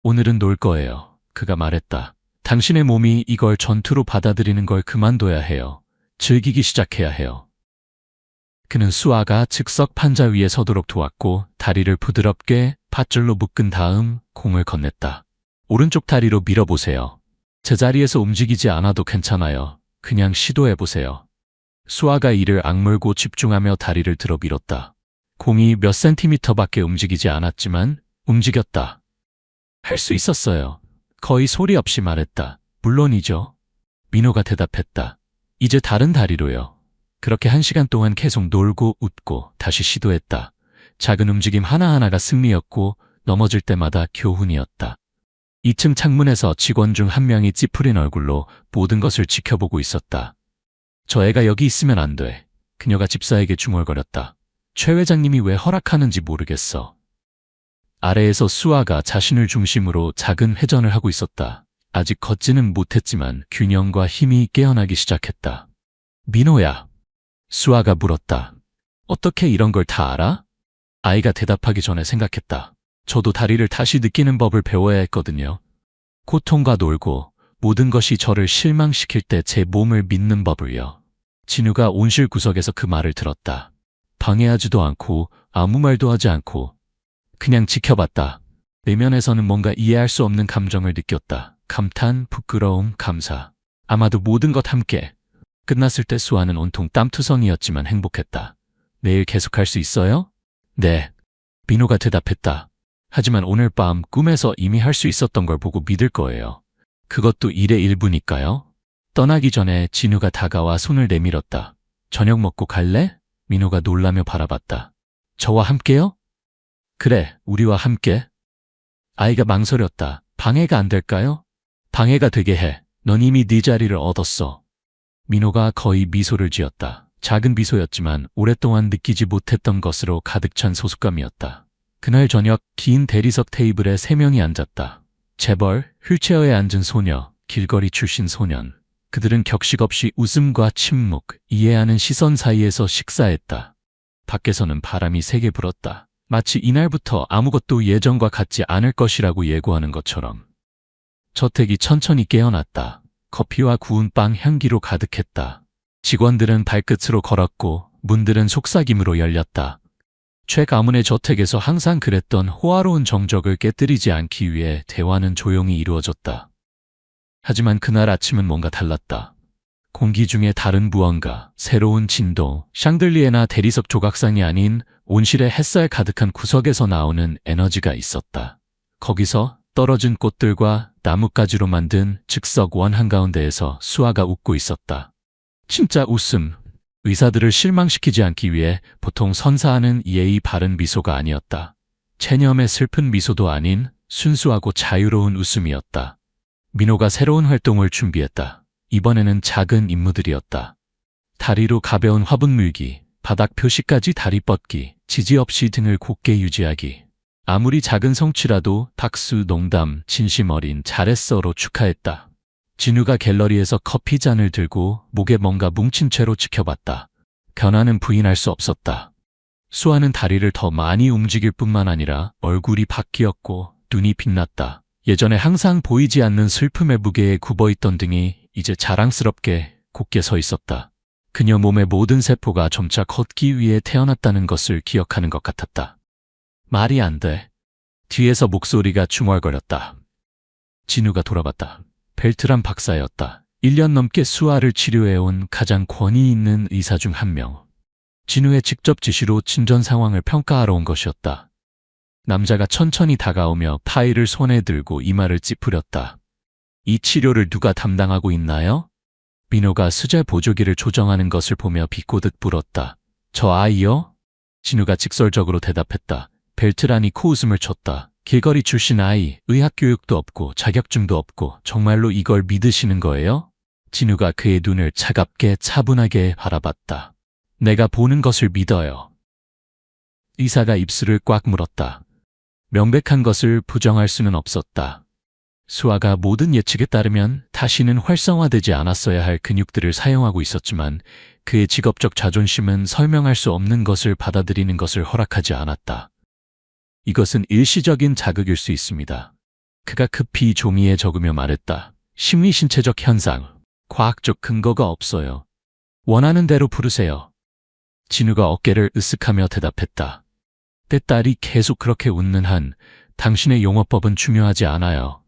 Speaker 1: 오늘은 놀 거예요. 그가 말했다. 당신의 몸이 이걸 전투로 받아들이는 걸 그만둬야 해요. 즐기기 시작해야 해요. 그는 수아가 즉석 판자 위에 서도록 도왔고 다리를 부드럽게 밧줄로 묶은 다음 공을 건넸다. 오른쪽 다리로 밀어보세요. 제자리에서 움직이지 않아도 괜찮아요. 그냥 시도해보세요. 수아가 이를 악물고 집중하며 다리를 들어 밀었다. 공이 몇 센티미터밖에 움직이지 않았지만 움직였다. 할 수 있었어요. 거의 소리 없이 말했다. 물론이죠. 민호가 대답했다. 이제 다른 다리로요. 그렇게 1시간 동안 계속 놀고 웃고 다시 시도했다. 작은 움직임 하나하나가 승리였고 넘어질 때마다 교훈이었다. 2층 창문에서 직원 중 한 명이 찌푸린 얼굴로 모든 것을 지켜보고 있었다. 저 애가 여기 있으면 안 돼. 그녀가 집사에게 중얼거렸다. 최 회장님이 왜 허락하는지 모르겠어. 아래에서 수아가 자신을 중심으로 작은 회전을 하고 있었다. 아직 걷지는 못했지만 균형과 힘이 깨어나기 시작했다. 민호야. 수아가 물었다. 어떻게 이런 걸 다 알아? 아이가 대답하기 전에 생각했다. 저도 다리를 다시 느끼는 법을 배워야 했거든요. 고통과 놀고 모든 것이 저를 실망시킬 때 제 몸을 믿는 법을요. 진우가 온실 구석에서 그 말을 들었다. 방해하지도 않고 아무 말도 하지 않고 그냥 지켜봤다. 내면에서는 뭔가 이해할 수 없는 감정을 느꼈다. 감탄, 부끄러움, 감사. 아마도 모든 것 함께. 끝났을 때 수아는 온통 땀투성이었지만 행복했다. 내일 계속할 수 있어요? 네. 민호가 대답했다. 하지만 오늘 밤 꿈에서 이미 할 수 있었던 걸 보고 믿을 거예요. 그것도 일의 일부니까요. 떠나기 전에 진우가 다가와 손을 내밀었다. 저녁 먹고 갈래? 민호가 놀라며 바라봤다. 저와 함께요? 그래, 우리와 함께. 아이가 망설였다. 방해가 안 될까요? 방해가 되게 해. 넌 이미 네 자리를 얻었어. 민호가 거의 미소를 지었다. 작은 미소였지만 오랫동안 느끼지 못했던 것으로 가득 찬 소속감이었다. 그날 저녁 긴 대리석 테이블에 3명이 앉았다. 재벌, 휠체어에 앉은 소녀, 길거리 출신 소년. 그들은 격식 없이 웃음과 침묵, 이해하는 시선 사이에서 식사했다. 밖에서는 바람이 세게 불었다. 마치 이날부터 아무것도 예전과 같지 않을 것이라고 예고하는 것처럼. 저택이 천천히 깨어났다. 커피와 구운 빵 향기로 가득했다. 직원들은 발끝으로 걸었고 문들은 속삭임으로 열렸다. 최 가문의 저택에서 항상 그랬던 호화로운 정적을 깨뜨리지 않기 위해 대화는 조용히 이루어졌다. 하지만 그날 아침은 뭔가 달랐다. 공기 중에 다른 무언가, 새로운 진동, 샹들리에나 대리석 조각상이 아닌 온실의 햇살 가득한 구석에서 나오는 에너지가 있었다. 거기서 떨어진 꽃들과 나뭇가지로 만든 즉석 원 한가운데에서 수아가 웃고 있었다. 진짜 웃음. 의사들을 실망시키지 않기 위해 보통 선사하는 예의 바른 미소가 아니었다. 체념의 슬픈 미소도 아닌 순수하고 자유로운 웃음이었다. 민호가 새로운 활동을 준비했다. 이번에는 작은 임무들이었다. 다리로 가벼운 화분 물기, 바닥 표시까지 다리 뻗기, 지지 없이 등을 곧게 유지하기. 아무리 작은 성취라도 박수, 농담, 진심 어린 잘했어로 축하했다. 진우가 갤러리에서 커피 잔을 들고 목에 뭔가 뭉친 채로 지켜봤다. 변화는 부인할 수 없었다. 수아는 다리를 더 많이 움직일 뿐만 아니라 얼굴이 바뀌었고 눈이 빛났다. 예전에 항상 보이지 않는 슬픔의 무게에 굽어있던 등이 이제 자랑스럽게 곧게 서 있었다. 그녀 몸의 모든 세포가 점차 걷기 위해 태어났다는 것을 기억하는 것 같았다. 말이 안 돼. 뒤에서 목소리가 중얼거렸다. 진우가 돌아봤다. 벨트란 박사였다. 1년 넘게 수아를 치료해온 가장 권위 있는 의사 중 한 명. 진우의 직접 지시로 진전 상황을 평가하러 온 것이었다. 남자가 천천히 다가오며 파일을 손에 들고 이마를 찌푸렸다. 이 치료를 누가 담당하고 있나요? 민호가 수제 보조기를 조정하는 것을 보며 비꼬듯 물었다. 저 아이요? 진우가 직설적으로 대답했다. 벨트란이 코웃음을 쳤다. 길거리 출신 아이, 의학 교육도 없고 자격증도 없고 정말로 이걸 믿으시는 거예요? 진우가 그의 눈을 차갑게 차분하게 바라봤다. 내가 보는 것을 믿어요. 의사가 입술을 꽉 물었다. 명백한 것을 부정할 수는 없었다. 수아가 모든 예측에 따르면 다시는 활성화되지 않았어야 할 근육들을 사용하고 있었지만 그의 직업적 자존심은 설명할 수 없는 것을 받아들이는 것을 허락하지 않았다. 이것은 일시적인 자극일 수 있습니다. 그가 급히 종이에 적으며 말했다. 심리신체적 현상, 과학적 근거가 없어요. 원하는 대로 부르세요. 진우가 어깨를 으쓱하며 대답했다. 내 딸이 계속 그렇게 웃는 한 당신의 용어법은 중요하지 않아요.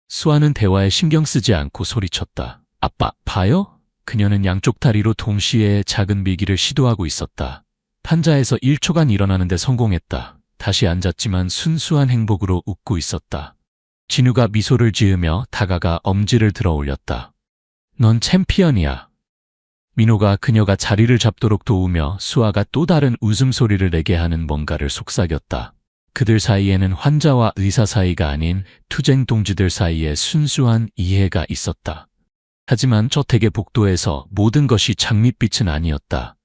Speaker 1: 수아는 대화에 신경 쓰지 않고 소리쳤다. 아빠, 봐요? 그녀는 양쪽 다리로 동시에 작은 밀기를 시도하고 있었다. 판자에서 1초간 일어나는데 성공했다. 다시 앉았지만 순수한 행복으로 웃고 있었다. 진우가 미소를 지으며 다가가 엄지를 들어 올렸다. 넌 챔피언이야. 민호가 그녀가 자리를 잡도록 도우며 수아가 또 다른 웃음소리를 내게 하는 뭔가를 속삭였다. 그들 사이에는 환자와 의사 사이가 아닌 투쟁 동지들 사이에 순수한 이해가 있었다. 하지만 저택의 복도에서 모든 것이 장밋빛은 아니었다.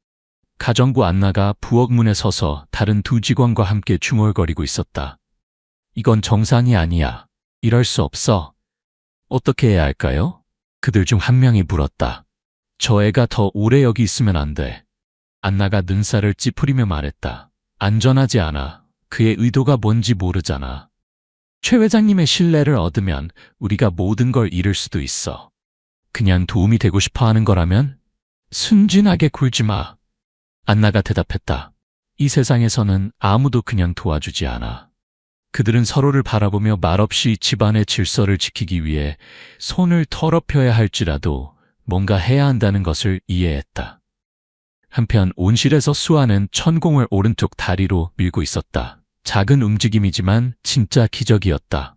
Speaker 1: 가정부 안나가 부엌문에 서서 다른 두 직원과 함께 중얼거리고 있었다. 이건 정상이 아니야. 이럴 수 없어. 어떻게 해야 할까요? 그들 중 한 명이 물었다. 저 애가 더 오래 여기 있으면 안 돼. 안나가 눈살을 찌푸리며 말했다. 안전하지 않아. 그의 의도가 뭔지 모르잖아. 최 회장님의 신뢰를 얻으면 우리가 모든 걸 잃을 수도 있어. 그냥 도움이 되고 싶어 하는 거라면 순진하게 굴지 마. 안나가 대답했다. 이 세상에서는 아무도 그냥 도와주지 않아. 그들은 서로를 바라보며 말없이 집안의 질서를 지키기 위해 손을 더럽혀야 할지라도 뭔가 해야 한다는 것을 이해했다. 한편 온실에서 수아는 천공을 오른쪽 다리로 밀고 있었다. 작은 움직임이지만 진짜 기적이었다.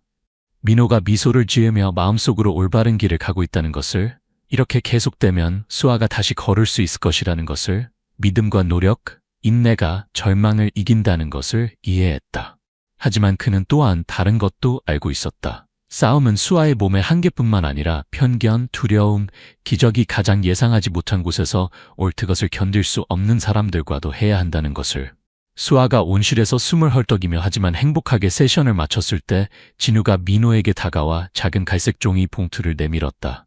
Speaker 1: 민호가 미소를 지으며 마음속으로 올바른 길을 가고 있다는 것을, 이렇게 계속되면 수아가 다시 걸을 수 있을 것이라는 것을, 믿음과 노력, 인내가 절망을 이긴다는 것을 이해했다. 하지만 그는 또한 다른 것도 알고 있었다. 싸움은 수아의 몸의 한계뿐만 아니라 편견, 두려움, 기적이 가장 예상하지 못한 곳에서 옳은 것을 견딜 수 없는 사람들과도 해야 한다는 것을. 수아가 온실에서 숨을 헐떡이며 하지만 행복하게 세션을 마쳤을 때 진우가 민호에게 다가와 작은 갈색 종이 봉투를 내밀었다.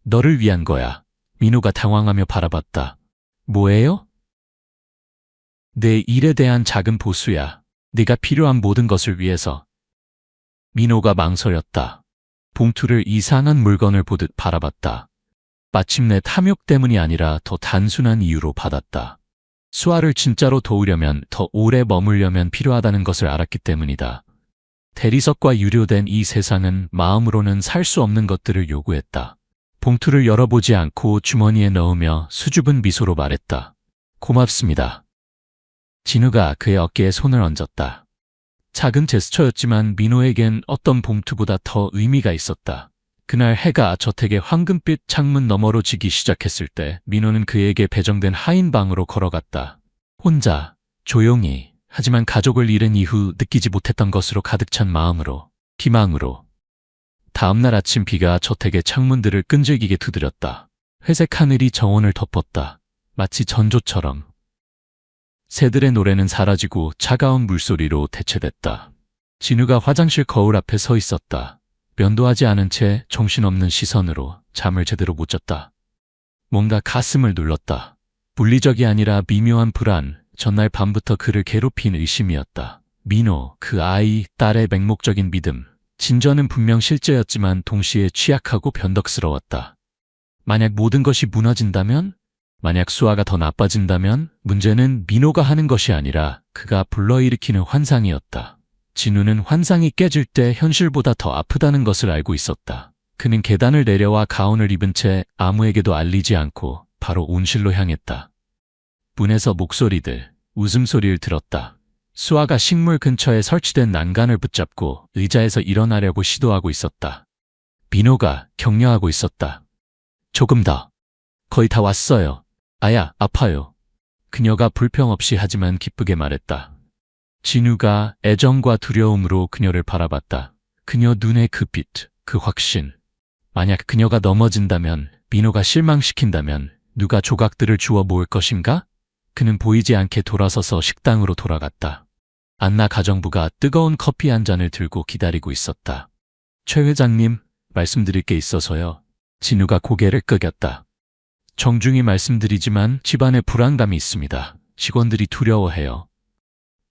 Speaker 1: 너를 위한 거야. 민호가 당황하며 바라봤다. 뭐예요? 내 일에 대한 작은 보수야. 네가 필요한 모든 것을 위해서. 민호가 망설였다. 봉투를 이상한 물건을 보듯 바라봤다. 마침내 탐욕 때문이 아니라 더 단순한 이유로 받았다. 수아를 진짜로 도우려면, 더 오래 머물려면 필요하다는 것을 알았기 때문이다. 대리석과 유료된 이 세상은 마음으로는 살 수 없는 것들을 요구했다. 봉투를 열어보지 않고 주머니에 넣으며 수줍은 미소로 말했다. 고맙습니다. 진우가 그의 어깨에 손을 얹었다. 작은 제스처였지만 민호에겐 어떤 봉투보다 더 의미가 있었다. 그날 해가 저택의 황금빛 창문 너머로 지기 시작했을 때 민호는 그에게 배정된 하인 방으로 걸어갔다. 혼자, 조용히, 하지만 가족을 잃은 이후 느끼지 못했던 것으로 가득 찬 마음으로, 희망으로. 다음날 아침 비가 저택의 창문들을 끈질기게 두드렸다. 회색 하늘이 정원을 덮었다. 마치 전조처럼. 새들의 노래는 사라지고 차가운 물소리로 대체됐다. 진우가 화장실 거울 앞에 서 있었다. 면도하지 않은 채 정신없는 시선으로 잠을 제대로 못 잤다. 뭔가 가슴을 눌렀다. 물리적이 아니라 미묘한 불안, 전날 밤부터 그를 괴롭힌 의심이었다. 민호, 그 아이, 딸의 맹목적인 믿음. 진저는 분명 실제였지만 동시에 취약하고 변덕스러웠다. 만약 모든 것이 무너진다면? 만약 수아가 더 나빠진다면 문제는 민호가 하는 것이 아니라 그가 불러일으키는 환상이었다. 진우는 환상이 깨질 때 현실보다 더 아프다는 것을 알고 있었다. 그는 계단을 내려와 가운을 입은 채 아무에게도 알리지 않고 바로 온실로 향했다. 문에서 목소리들, 웃음소리를 들었다. 수아가 식물 근처에 설치된 난간을 붙잡고 의자에서 일어나려고 시도하고 있었다. 민호가 격려하고 있었다. 조금 더. 거의 다 왔어요. 아야, 아파요. 그녀가 불평 없이 하지만 기쁘게 말했다. 진우가 애정과 두려움으로 그녀를 바라봤다. 그녀 눈의 그 빛, 그 확신. 만약 그녀가 넘어진다면, 민호가 실망시킨다면 누가 조각들을 주워 모을 것인가? 그는 보이지 않게 돌아서서 식당으로 돌아갔다. 안나 가정부가 뜨거운 커피 한 잔을 들고 기다리고 있었다. 최 회장님, 말씀드릴 게 있어서요. 진우가 고개를 끄겼다. 정중히 말씀드리지만 집안에 불안감이 있습니다. 직원들이 두려워해요.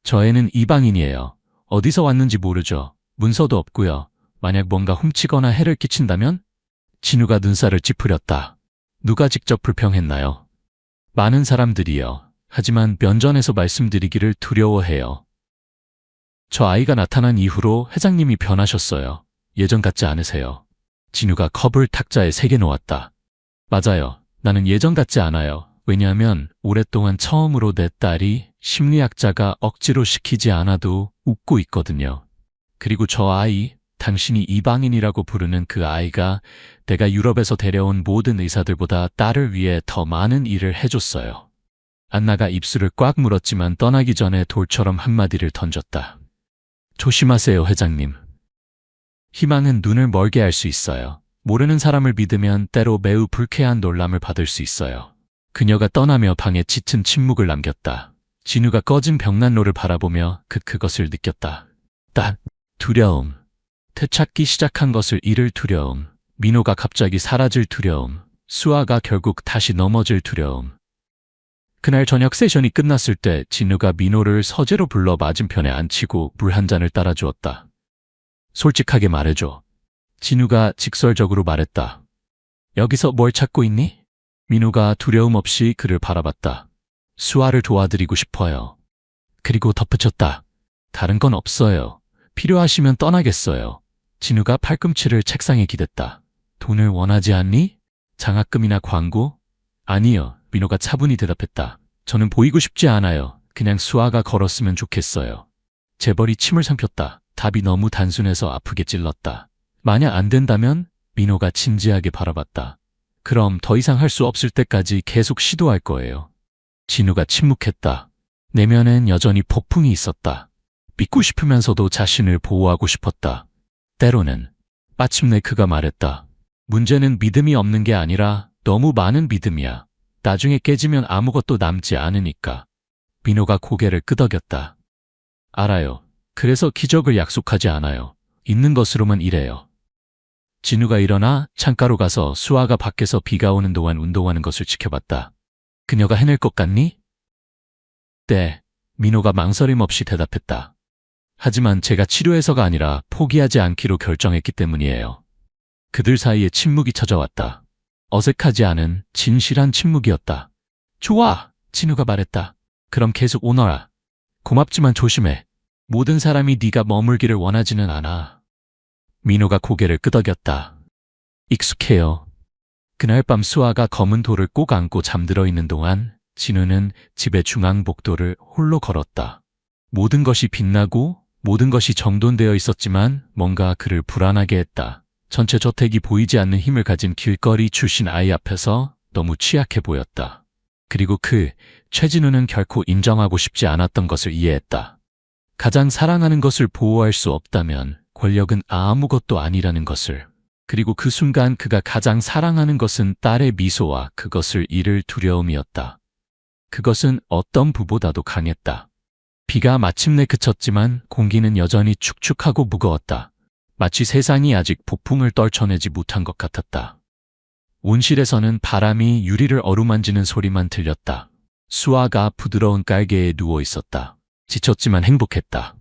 Speaker 1: 저 애는 이방인이에요. 어디서 왔는지 모르죠. 문서도 없고요. 만약 뭔가 훔치거나 해를 끼친다면? 진우가 눈살을 찌푸렸다. 누가 직접 불평했나요? 많은 사람들이요. 하지만 면전에서 말씀드리기를 두려워해요. 저 아이가 나타난 이후로 회장님이 변하셨어요. 예전 같지 않으세요. 진우가 컵을 탁자에 3개 놓았다. 맞아요. 나는 예전 같지 않아요. 왜냐하면 오랫동안 처음으로 내 딸이 심리학자가 억지로 시키지 않아도 웃고 있거든요. 그리고 저 아이, 당신이 이방인이라고 부르는 그 아이가 내가 유럽에서 데려온 모든 의사들보다 딸을 위해 더 많은 일을 해줬어요. 안나가 입술을 꽉 물었지만 떠나기 전에 돌처럼 한마디를 던졌다. 조심하세요, 회장님. 희망은 눈을 멀게 할 수 있어요. 모르는 사람을 믿으면 때로 매우 불쾌한 놀람을 받을 수 있어요. 그녀가 떠나며 방에 짙은 침묵을 남겼다. 진우가 꺼진 벽난로를 바라보며 그것을 느꼈다. 두려움. 되찾기 시작한 것을 잃을 두려움. 민호가 갑자기 사라질 두려움. 수아가 결국 다시 넘어질 두려움. 그날 저녁 세션이 끝났을 때 진우가 민호를 서재로 불러 맞은편에 앉히고 물 한 잔을 따라주었다. 솔직하게 말해줘. 진우가 직설적으로 말했다. 여기서 뭘 찾고 있니? 민호가 두려움 없이 그를 바라봤다. 수아를 도와드리고 싶어요. 그리고 덧붙였다. 다른 건 없어요. 필요하시면 떠나겠어요. 진우가 팔꿈치를 책상에 기댔다. 돈을 원하지 않니? 장학금이나 광고? 아니요. 민호가 차분히 대답했다. 저는 보이고 싶지 않아요. 그냥 수아가 걸었으면 좋겠어요. 재벌이 침을 삼켰다. 답이 너무 단순해서 아프게 찔렀다. 만약 안 된다면? 민호가 진지하게 바라봤다. 그럼 더 이상 할 수 없을 때까지 계속 시도할 거예요. 진우가 침묵했다. 내면엔 여전히 폭풍이 있었다. 믿고 싶으면서도 자신을 보호하고 싶었다. 때로는. 마침내 그가 말했다. 문제는 믿음이 없는 게 아니라 너무 많은 믿음이야. 나중에 깨지면 아무것도 남지 않으니까. 민호가 고개를 끄덕였다. 알아요. 그래서 기적을 약속하지 않아요. 있는 것으로만 일해요. 진우가 일어나 창가로 가서 수아가 밖에서 비가 오는 동안 운동하는 것을 지켜봤다. 그녀가 해낼 것 같니? 네. 민호가 망설임 없이 대답했다. 하지만 제가 치료해서가 아니라 포기하지 않기로 결정했기 때문이에요. 그들 사이에 침묵이 찾아왔다. 어색하지 않은 진실한 침묵이었다. 좋아! 진우가 말했다. 그럼 계속 오너라. 고맙지만 조심해. 모든 사람이 네가 머물기를 원하지는 않아. 민호가 고개를 끄덕였다. 익숙해요. 그날 밤 수아가 검은 돌을 꼭 안고 잠들어 있는 동안 진우는 집의 중앙복도를 홀로 걸었다. 모든 것이 빛나고 모든 것이 정돈되어 있었지만 뭔가 그를 불안하게 했다. 전체 저택이 보이지 않는 힘을 가진 길거리 출신 아이 앞에서 너무 취약해 보였다. 그리고 최진우는 결코 인정하고 싶지 않았던 것을 이해했다. 가장 사랑하는 것을 보호할 수 없다면 권력은 아무것도 아니라는 것을. 그리고 그 순간 그가 가장 사랑하는 것은 딸의 미소와 그것을 잃을 두려움이었다. 그것은 어떤 부보다도 강했다. 비가 마침내 그쳤지만 공기는 여전히 축축하고 무거웠다. 마치 세상이 아직 폭풍을 떨쳐내지 못한 것 같았다. 온실에서는 바람이 유리를 어루만지는 소리만 들렸다. 수아가 부드러운 깔개에 누워 있었다. 지쳤지만 행복했다.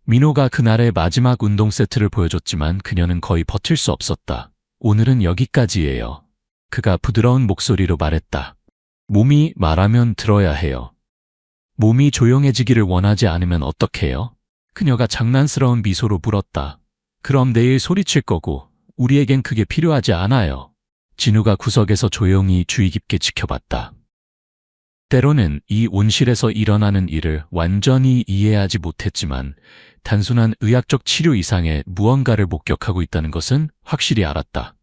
Speaker 1: 민호가 그날의 마지막 운동 세트를 보여줬지만 그녀는 거의 버틸 수 없었다. 오늘은 여기까지예요. 그가 부드러운 목소리로 말했다. 몸이 말하면 들어야 해요. 몸이 조용해지기를 원하지 않으면 어떡해요? 그녀가 장난스러운 미소로 물었다. 그럼 내일 소리칠 거고 우리에겐 그게 필요하지 않아요. 진우가 구석에서 조용히 주의 깊게 지켜봤다. 때로는 이 온실에서 일어나는 일을 완전히 이해하지 못했지만 단순한 의학적 치료 이상의 무언가를 목격하고 있다는 것은 확실히 알았다.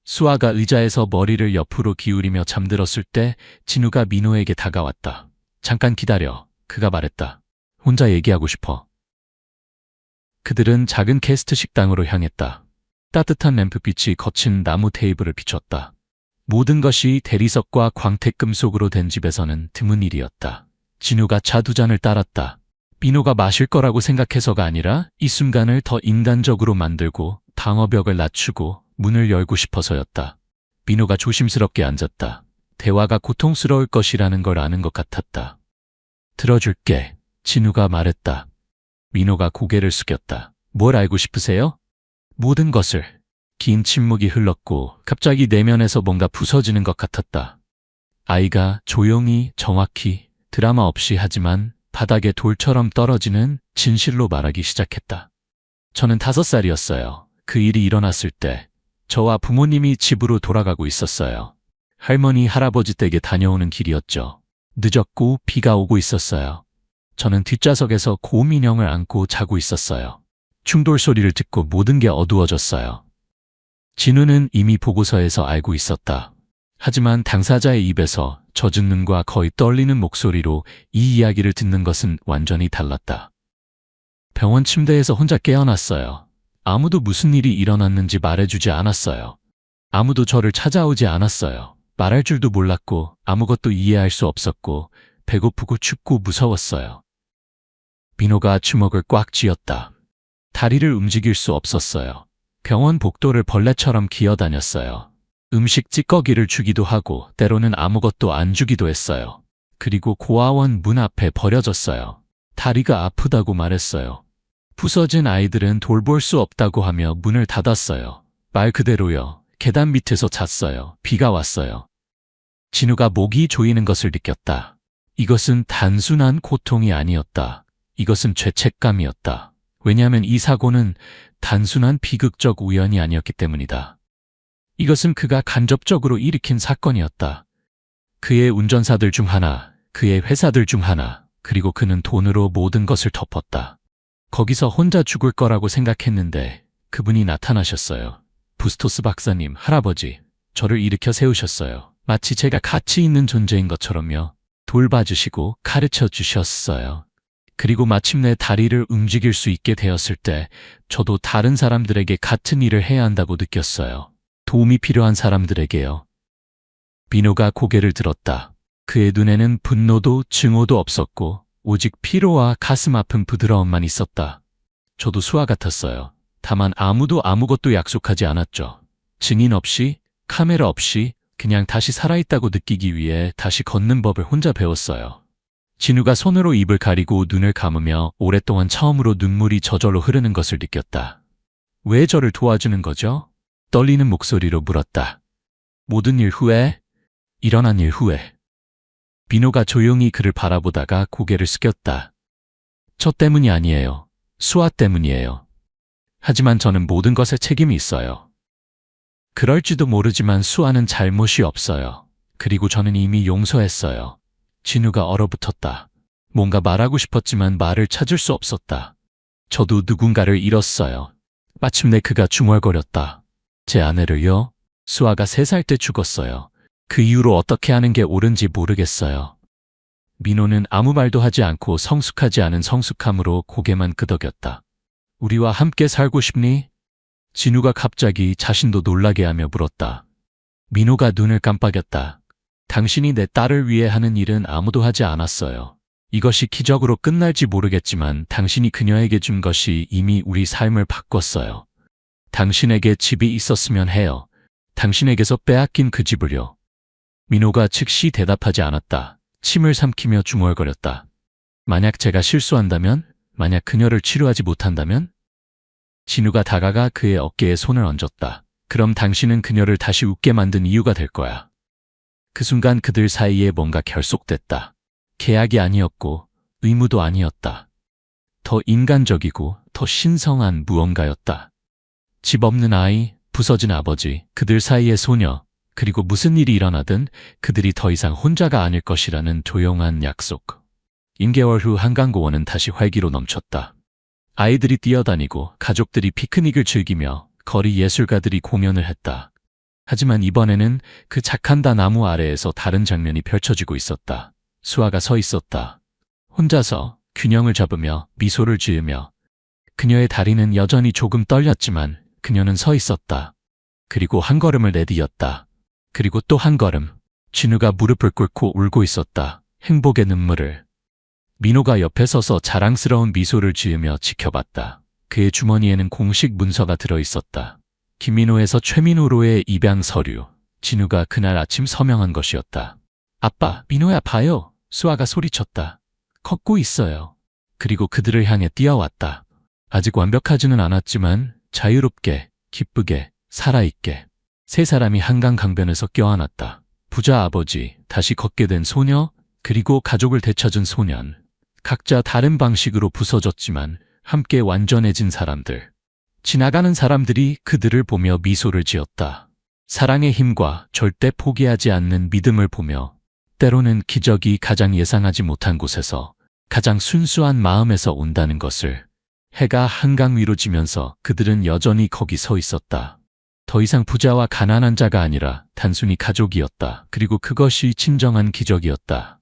Speaker 1: 수아가 의자에서 머리를 옆으로 기울이며 잠들었을 때 진우가 민호에게 다가왔다. 잠깐 기다려. 그가 말했다. 혼자 얘기하고 싶어. 그들은 작은 게스트 식당으로 향했다. 따뜻한 램프빛이 거친 나무 테이블을 비췄다. 모든 것이 대리석과 광택금속으로 된 집에서는 드문 일이었다. 진우가 차 2잔을 따랐다. 민호가 마실 거라고 생각해서가 아니라 이 순간을 더 인간적으로 만들고 방어벽을 낮추고 문을 열고 싶어서였다. 민호가 조심스럽게 앉았다. 대화가 고통스러울 것이라는 걸 아는 것 같았다. 들어줄게. 진우가 말했다. 민호가 고개를 숙였다. 뭘 알고 싶으세요? 모든 것을. 긴 침묵이 흘렀고 갑자기 내면에서 뭔가 부서지는 것 같았다. 아이가 조용히 정확히 드라마 없이 하지만 바닥에 돌처럼 떨어지는 진실로 말하기 시작했다. 저는 5살이었어요. 그 일이 일어났을 때 저와 부모님이 집으로 돌아가고 있었어요. 할머니, 할아버지 댁에 다녀오는 길이었죠. 늦었고 비가 오고 있었어요. 저는 뒷좌석에서 곰 인형을 안고 자고 있었어요. 충돌 소리를 듣고 모든 게 어두워졌어요. 진우는 이미 보고서에서 알고 있었다. 하지만 당사자의 입에서 젖은 눈과 거의 떨리는 목소리로 이 이야기를 듣는 것은 완전히 달랐다. 병원 침대에서 혼자 깨어났어요. 아무도 무슨 일이 일어났는지 말해주지 않았어요. 아무도 저를 찾아오지 않았어요. 말할 줄도 몰랐고 아무것도 이해할 수 없었고 배고프고 춥고 무서웠어요. 민호가 주먹을 꽉 쥐었다. 다리를 움직일 수 없었어요. 병원 복도를 벌레처럼 기어다녔어요. 음식 찌꺼기를 주기도 하고 때로는 아무것도 안 주기도 했어요. 그리고 고아원 문 앞에 버려졌어요. 다리가 아프다고 말했어요. 부서진 아이들은 돌볼 수 없다고 하며 문을 닫았어요. 말 그대로요. 계단 밑에서 잤어요. 비가 왔어요. 진우가 목이 조이는 것을 느꼈다. 이것은 단순한 고통이 아니었다. 이것은 죄책감이었다. 왜냐하면 이 사고는 단순한 비극적 우연이 아니었기 때문이다. 이것은 그가 간접적으로 일으킨 사건이었다. 그의 운전사들 중 하나, 그의 회사들 중 하나, 그리고 그는 돈으로 모든 것을 덮었다. 거기서 혼자 죽을 거라고 생각했는데 그분이 나타나셨어요. 부스토스 박사님, 할아버지, 저를 일으켜 세우셨어요. 마치 제가 가치 있는 존재인 것처럼요. 돌봐주시고 가르쳐 주셨어요. 그리고 마침내 다리를 움직일 수 있게 되었을 때 저도 다른 사람들에게 같은 일을 해야 한다고 느꼈어요. 도움이 필요한 사람들에게요. 비노가 고개를 들었다. 그의 눈에는 분노도 증오도 없었고 오직 피로와 가슴 아픈 부드러움만 있었다. 저도 수아 같았어요. 다만 아무도 아무것도 약속하지 않았죠. 증인 없이, 카메라 없이 그냥 다시 살아있다고 느끼기 위해 다시 걷는 법을 혼자 배웠어요. 진우가 손으로 입을 가리고 눈을 감으며 오랫동안 처음으로 눈물이 저절로 흐르는 것을 느꼈다. 왜 저를 도와주는 거죠? 떨리는 목소리로 물었다. 모든 일 후에, 일어난 일 후에. 비노가 조용히 그를 바라보다가 고개를 숙였다. 저 때문이 아니에요. 수아 때문이에요. 하지만 저는 모든 것에 책임이 있어요. 그럴지도 모르지만 수아는 잘못이 없어요. 그리고 저는 이미 용서했어요. 진우가 얼어붙었다. 뭔가 말하고 싶었지만 말을 찾을 수 없었다. 저도 누군가를 잃었어요. 마침내 그가 중얼거렸다. 제 아내를요? 수아가 3살 때 죽었어요. 그 이후로 어떻게 하는 게 옳은지 모르겠어요. 민호는 아무 말도 하지 않고 성숙하지 않은 성숙함으로 고개만 끄덕였다. 우리와 함께 살고 싶니? 진우가 갑자기 자신도 놀라게 하며 물었다. 민호가 눈을 깜빡였다. 당신이 내 딸을 위해 하는 일은 아무도 하지 않았어요. 이것이 기적으로 끝날지 모르겠지만 당신이 그녀에게 준 것이 이미 우리 삶을 바꿨어요. 당신에게 집이 있었으면 해요. 당신에게서 빼앗긴 그 집을요. 민호가 즉시 대답하지 않았다. 침을 삼키며 중얼거렸다. 만약 제가 실수한다면? 만약 그녀를 치료하지 못한다면? 진우가 다가가 그의 어깨에 손을 얹었다. 그럼 당신은 그녀를 다시 웃게 만든 이유가 될 거야. 그 순간 그들 사이에 뭔가 결속됐다. 계약이 아니었고 의무도 아니었다. 더 인간적이고 더 신성한 무언가였다. 집 없는 아이, 부서진 아버지, 그들 사이의 소녀, 그리고 무슨 일이 일어나든 그들이 더 이상 혼자가 아닐 것이라는 조용한 약속. 인개월 후 한강공원은 다시 활기로 넘쳤다. 아이들이 뛰어다니고 가족들이 피크닉을 즐기며 거리 예술가들이 공연을 했다. 하지만 이번에는 그 자칸다 나무 아래에서 다른 장면이 펼쳐지고 있었다. 수아가 서 있었다. 혼자서 균형을 잡으며 미소를 지으며 그녀의 다리는 여전히 조금 떨렸지만 그녀는 서 있었다. 그리고 한 걸음을 내디뎠다. 그리고 또 한 걸음. 진우가 무릎을 꿇고 울고 있었다. 행복의 눈물을. 민호가 옆에 서서 자랑스러운 미소를 지으며 지켜봤다. 그의 주머니에는 공식 문서가 들어있었다. 김민호에서 최민호로의 입양 서류. 진우가 그날 아침 서명한 것이었다. 아빠, 민호야 봐요. 수아가 소리쳤다. 걷고 있어요. 그리고 그들을 향해 뛰어왔다. 아직 완벽하지는 않았지만 자유롭게, 기쁘게, 살아있게. 3사람이 한강 강변에서 껴안았다. 부자 아버지, 다시 걷게 된 소녀, 그리고 가족을 되찾은 소년. 각자 다른 방식으로 부서졌지만 함께 완전해진 사람들. 지나가는 사람들이 그들을 보며 미소를 지었다. 사랑의 힘과 절대 포기하지 않는 믿음을 보며 때로는 기적이 가장 예상하지 못한 곳에서 가장 순수한 마음에서 온다는 것을. 해가 한강 위로 지면서 그들은 여전히 거기 서 있었다. 더 이상 부자와 가난한 자가 아니라 단순히 가족이었다. 그리고 그것이 진정한 기적이었다.